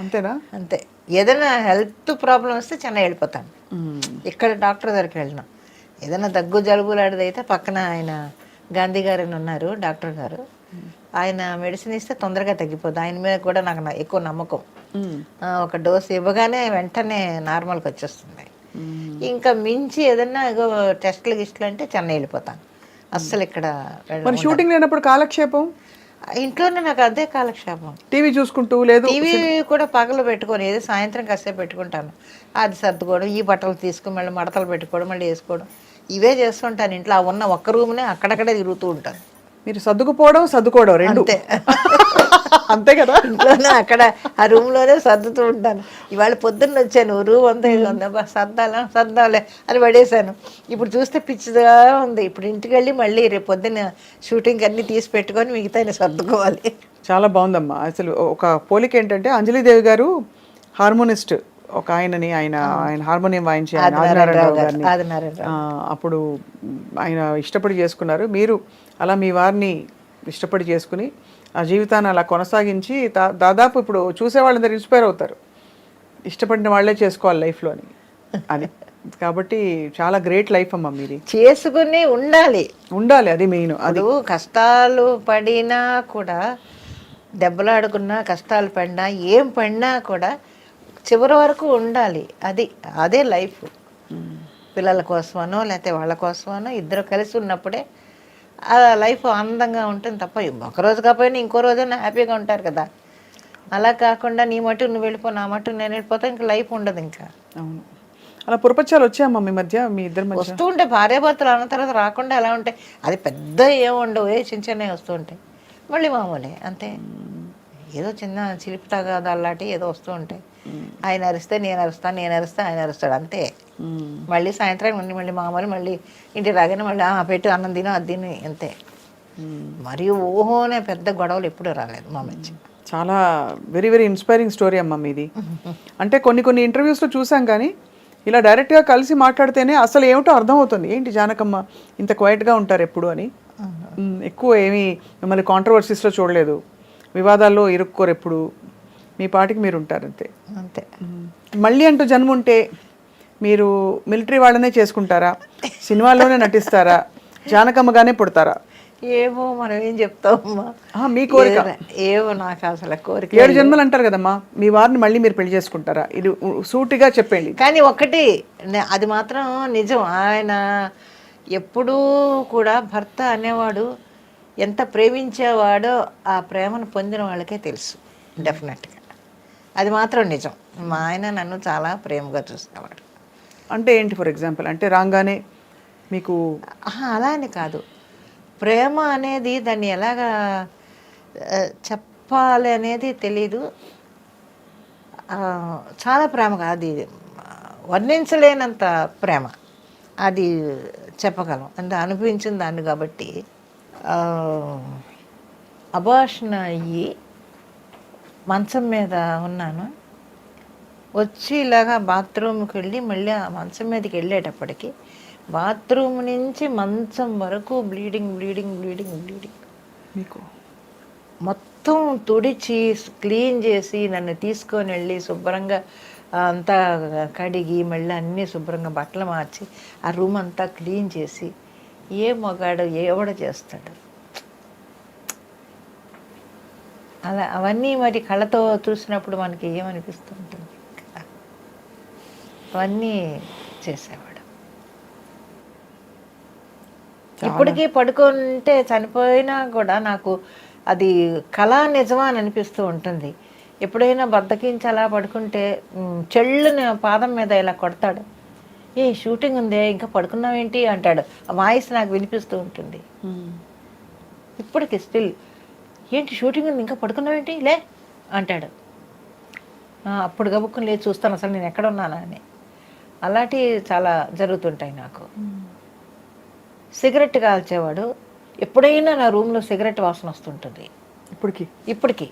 అంతేనా? అంతే. ఏదైనా హెల్త్ ప్రాబ్లం వస్తే చెన్నై వెళ్ళిపోతాను. ఇక్కడ డాక్టర్ దగ్గరికి వెళ్ళినా. ఏదైనా దగ్గు జలుబు లాంటిది అయితే పక్కన ఆయన గాంధీ గారు అని ఉన్నారు, డాక్టర్ గారు. ఆయన మెడిసిన్ ఇస్తే తొందరగా తగ్గిపోద్ది. ఆయన మీద కూడా నాకు ఎక్కువ నమ్మకం. ఒక డోసు ఇవ్వగానే వెంటనే నార్మల్కి వచ్చేస్తుంది. ఇంకా మించి ఏదన్నా టెస్ట్లు గిస్ట్లు అంటే చెన్నై వెళ్ళిపోతాను. అస్సలు ఇక్కడ షూటింగ్ లేనప్పుడు కాలక్షేపం ఇంట్లోనే నాకు అదే కాలక్షేపం. టీవీ చూసుకుంటూ, లేదు టీవీ కూడా పగలు పెట్టుకొని ఏదో సాయంత్రం కాసేపు పెట్టుకుంటాను. అది సర్దుకోవడం, ఈ బట్టలు తీసుకుని మళ్ళీ మడతలు పెట్టుకోవడం, మళ్ళీ వేసుకోవడం, ఇవే చేస్తుంటాను. ఇంట్లో ఉన్న ఒక్క రూమ్నే అక్కడక్కడే తిరుగుతూ ఉంటాను. మీరు సర్దుకోవడం రెండు అంతే కదా? ఇంట్లోనే అక్కడ ఆ రూమ్లోనే సర్దుతూ ఉంటాను. ఇవాళ పొద్దున్న వచ్చాను, రూమ్ అంతా సర్దాలే అని పడేశాను. ఇప్పుడు చూస్తే పిచ్చిగా ఉంది. ఇప్పుడు ఇంటికి వెళ్ళి మళ్ళీ రేపు పొద్దున్న షూటింగ్ అన్నీ తీసి పెట్టుకొని మిగతా సర్దుకోవాలి. చాలా బాగుందమ్మా. అసలు ఒక పోలిక ఏంటంటే అంజలిదేవి గారు హార్మోనిస్ట్, ఒక ఆయన హార్మోనియం వాయించే ఆదినారాయణరావు గారిని అప్పుడు ఆయన ఇష్టపడి చేసుకున్నారు. మీరు అలా మీ వారిని ఇష్టపడి చేసుకుని ఆ జీవితాన్ని అలా కొనసాగించి దాదాపు ఇప్పుడు చూసే వాళ్ళందరూ ఇన్స్పైర్ అవుతారు, ఇష్టపడిన వాళ్ళే చేసుకోవాలి లైఫ్లో అని. అది కాబట్టి చాలా గ్రేట్ లైఫ్ అమ్మా మీది. చేసుకుని ఉండాలి, అది మెయిన్. అది కష్టాలు పడినా కూడా, దెబ్బలాడుకున్నా, కష్టాలు పడినా, ఏం పడినా కూడా చివరి వరకు ఉండాలి. అదే లైఫ్. పిల్లల కోసమనో లేకపోతే వాళ్ళ కోసమనో ఇద్దరు కలిసి ఉన్నప్పుడే ఆ లైఫ్ ఆనందంగా ఉంటుంది తప్ప ఒకరోజు కాకపోయినా ఇంకో రోజైనా హ్యాపీగా ఉంటారు కదా. అలా కాకుండా నీ మటు నువ్వు వెళ్ళిపో, నా మటు నేను వెళ్ళిపోతా, ఇంకా లైఫ్ ఉండదు ఇంకా. అవును. అలా పురపచ్చాలు వచ్చాయమ్మా మీ మధ్య, మీ ఇద్దరి మధ్య? వస్తూ ఉంటాయి భార్యాభర్తలు అన్న తర్వాత రాకుండా ఎలా ఉంటాయి. అది పెద్ద ఏముండవు, చిన్న చిన్నవి వస్తూ ఉంటాయి, మళ్ళీ మామూలే అంతే. ఏదో చిన్న చిలిపి తగాదాలాంటి ఏదో వస్తూ ఉంటాయి. ఆయన అరిస్తే నేను అరుస్తాను, నేను అరిస్తే ఆయన అరుస్తాడు అంతే. మళ్ళీ సాయంత్రం మళ్ళీ మామూలు, మళ్ళీ ఇంటి రాగానే మళ్ళీ పెట్టు అన్నం తిను అది తిని అంతే. మరియు ఊహోనే పెద్ద గొడవలు ఎప్పుడూ రాలేదు మా మధ్య. చాలా వెరీ వెరీ ఇన్స్పైరింగ్ స్టోరీ అమ్మ మీది. అంటే కొన్ని ఇంటర్వ్యూస్లో చూసాం కానీ ఇలా డైరెక్ట్గా కలిసి మాట్లాడితేనే అసలు ఏమిటో అర్థమవుతుంది. ఏంటి జానకమ్మ ఇంత క్వైట్గా ఉంటారు ఎప్పుడు అని. ఎక్కువ ఏమీ మిమ్మల్ని కాంట్రవర్సీస్లో చూడలేదు, వివాదాల్లో ఇరుక్కోరు ఎప్పుడు, మీ పాటికి మీరు ఉంటారు అంతే. అంతే. మళ్ళీ అంటూ జన్మ ఉంటే మీరు మిలిటరీ వాళ్ళనే చేసుకుంటారా, సినిమాల్లోనే నటిస్తారా, జానకమ్మగానే పుడతారా? ఏమో మనం ఏం చెప్తామమ్మా, మీ కోరిక ఏమో నాకు అసలు కోరిక. 7 జన్మలు అంటారు కదమ్మా, మీ వారిని మళ్ళీ మీరు పెళ్లి చేసుకుంటారా? ఇది సూటిగా చెప్పండి. కానీ ఒకటి అది మాత్రం నిజం, ఆయన ఎప్పుడూ కూడా భర్త అనేవాడు ఎంత ప్రేమించేవాడో ఆ ప్రేమను పొందిన వాళ్ళకే తెలుసు డెఫినెట్గా. అది మాత్రం నిజం. మా ఆయన నన్ను చాలా ప్రేమగా చూసేవాడు. అంటే ఏంటి ఫర్ ఎగ్జాంపుల్? అంటే రాగానే మీకు అలా అని కాదు, ప్రేమ అనేది దాన్ని ఎలాగా చెప్పాలి అనేది తెలీదు. చాలా ప్రేమగా, అది వర్ణించలేనంత ప్రేమ, అది చెప్పగలం అంటే అనిపించిన దాన్ని. కాబట్టి అబార్షన్ అయ్యి మంచం మీద ఉన్నాను, వచ్చి ఇలాగా బాత్రూమ్కి వెళ్ళి మళ్ళీ ఆ మంచం మీదకి వెళ్ళేటప్పటికి బాత్రూమ్ నుంచి మంచం వరకు బ్లీడింగ్ బ్లీడింగ్ బ్లీడింగ్ బ్లీడింగ్. మీకు మొత్తం తుడిచి క్లీన్ చేసి నన్ను తీసుకొని వెళ్ళి శుభ్రంగా అంతా కడిగి మళ్ళీ అన్నీ శుభ్రంగా బట్టలు మార్చి ఆ రూమ్ అంతా క్లీన్ చేసి ఏ మగాడు ఎవడ చేస్తాడు అలా. అవన్నీ మరి కళ్ళతో చూసినప్పుడు మనకి ఏమనిపిస్తూ ఉంటుంది కదా, అవన్నీ చేసేవాడు. ఇప్పటికీ పడుకుంటే చనిపోయినా కూడా నాకు అది కళా నిజమా అని అనిపిస్తూ ఉంటుంది. ఎప్పుడైనా బద్దకించి అలా పడుకుంటే చెళ్ళుని పాదం మీద ఇలా కొడతాడు, ఏ షూటింగ్ ఉందే ఇంకా పడుకున్నావేంటి అంటాడు. ఆ వాయిస్ నాకు వినిపిస్తూ ఉంటుంది ఇప్పటికి స్టిల్. ఏంటి షూటింగ్ ఉంది ఇంకా పడుకున్నావేంటి లే అంటాడు. అప్పుడు గబుక్కుని లేదు చూస్తాను అసలు నేను ఎక్కడ ఉన్నానా అని. అలాంటివి చాలా జరుగుతుంటాయి నాకు. సిగరెట్ కాల్చేవాడు, ఎప్పుడైనా నా రూమ్లో సిగరెట్ వాసన వస్తుంటుంది ఇప్పటికి.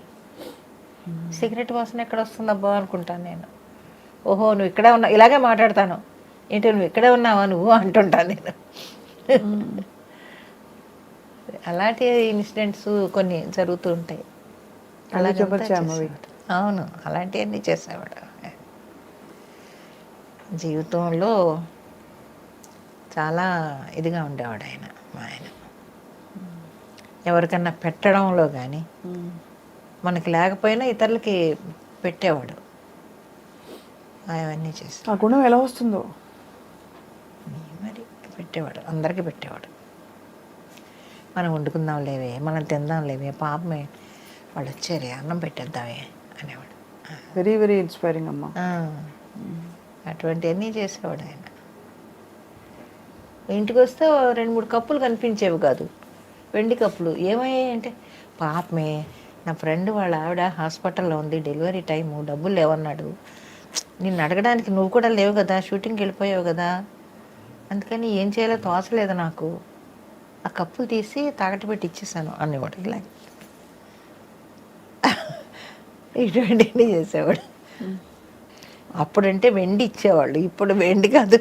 సిగరెట్ వాసన ఎక్కడ వస్తుందబ్బా అనుకుంటాను నేను. ఓహో నువ్వు ఇక్కడే ఉన్నావు, ఇలాగే మాట్లాడతాను, ఏంటి నువ్వు ఇక్కడే ఉన్నావా నువ్వు అంటుంటాను నేను. అలాంటి ఇన్సిడెంట్స్ కొన్ని జరుగుతూ ఉంటాయి. అవును, అలాంటివన్నీ చేసేవాడు. జీవితంలో చాలా ఇదిగా ఉండేవాడు ఆయన. మా ఆయన ఎవరికన్నా పెట్టడంలో కానీ మనకి లేకపోయినా ఇతరులకి పెట్టేవాడు. అవన్నీ చేసి ఆ గుణం ఎలా వస్తుందో మరి పెట్టేవాడు, అందరికీ పెట్టేవాడు. మనం వండుకుందాం లేవే, మనం తిందాం లేవే, పాపమే వాళ్ళు వచ్చారే అన్నం పెట్టేద్దామే అనేవాడు. వెరీ వెరీ ఇన్స్పైరింగ్ అమ్మా. అటువంటివన్నీ చేసేవాడు ఆయన. ఇంటికి వస్తే 2-3 కప్పులు కనిపించేవి కాదు, వెండి కప్పులు. ఏమయ్యాయి అంటే పాపమే నా ఫ్రెండ్ వాళ్ళ ఆవిడ హాస్పిటల్లో ఉంది, డెలివరీ టైము, డబ్బులు లేవన్నాడు, నిన్ను అడగడానికి నువ్వు కూడా లేవు కదా, షూటింగ్కి వెళ్ళిపోయావు కదా, అందుకని ఏం చేయాలో తోచలేదు నాకు, ఆ కప్పులు తీసి తాకట్టు పెట్టి ఇచ్చేసాను అనేవాడు. ఇలా ఇటువంటివన్నీ చేసేవాడు. అప్పుడంటే వెండి ఇచ్చేవాళ్ళు, ఇప్పుడు వెండి కాదు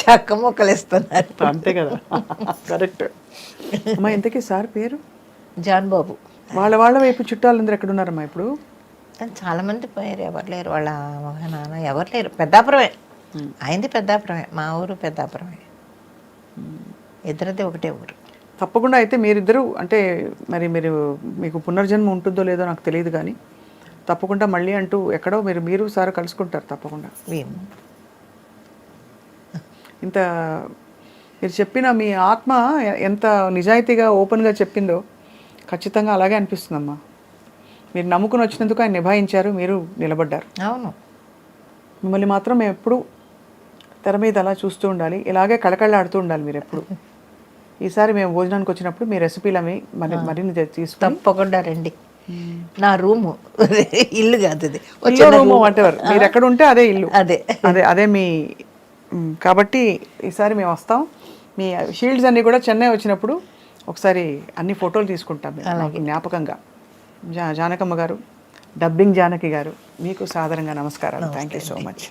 చెక్క మొక్కలు ఇస్తున్నారు. అంతే కదా, కరెక్ట్. అమ్మా ఇంతకీ సార్ పేరు? జాన్ బాబు. వాళ్ళ వైపు చుట్టాలందరూ ఎక్కడ ఉన్నారమ్మా ఇప్పుడు? చాలామంది పోయారు, ఎవరు లేరు. వాళ్ళ మగ నాన్న ఎవరు లేరు. పెద్దాపురమే, ఆయనది పెద్దాపురమే, మా ఊరు పెద్దాపురమే, ఇద్దరిది ఒకటే ఊరు. తప్పకుండా. అయితే మీరిద్దరూ అంటే మరి మీకు పునర్జన్మ ఉంటుందో లేదో నాకు తెలియదు కానీ తప్పకుండా మళ్ళీ అంటూ ఎక్కడో మీరు సార్ కలుసుకుంటారు తప్పకుండా. మేము ఇంత మీరు చెప్పిన మీ ఆత్మ ఎంత నిజాయితీగా ఓపెన్గా చెప్పిందో ఖచ్చితంగా అలాగే అనిపిస్తుందమ్మా. మీరు నమ్ముకుని వచ్చినందుకు ఆయన నిభాయించారు, మీరు నిలబడ్డారు. అవును. మిమ్మల్ని మాత్రం మేము ఎప్పుడు తెర మీద అలా చూస్తూ ఉండాలి, ఇలాగే కళకళలాడుతూ ఉండాలి మీరు ఎప్పుడు. ఈసారి మేము భోజనానికి వచ్చినప్పుడు మీ రెసిపీలు అవి మరిన్ని తీసుకుని తప్పకుండా రండి. నా రూము ఇల్లు కాదు అది, రూము వాటెవర్, మీరు ఎక్కడ ఉంటే అదే ఇల్లు, అదే అదే అదే మీ కాబట్టి ఈసారి మేము వస్తాం. మీ షీల్డ్స్ అన్నీ కూడా చెన్నై వచ్చినప్పుడు ఒకసారి అన్ని ఫోటోలు తీసుకుంటాం మాకు జ్ఞాపకంగా. జానకమ్మ గారు, డబ్బింగ్ జానకి గారు, మీకు సాదరంగా నమస్కారాలు. Thank you so much.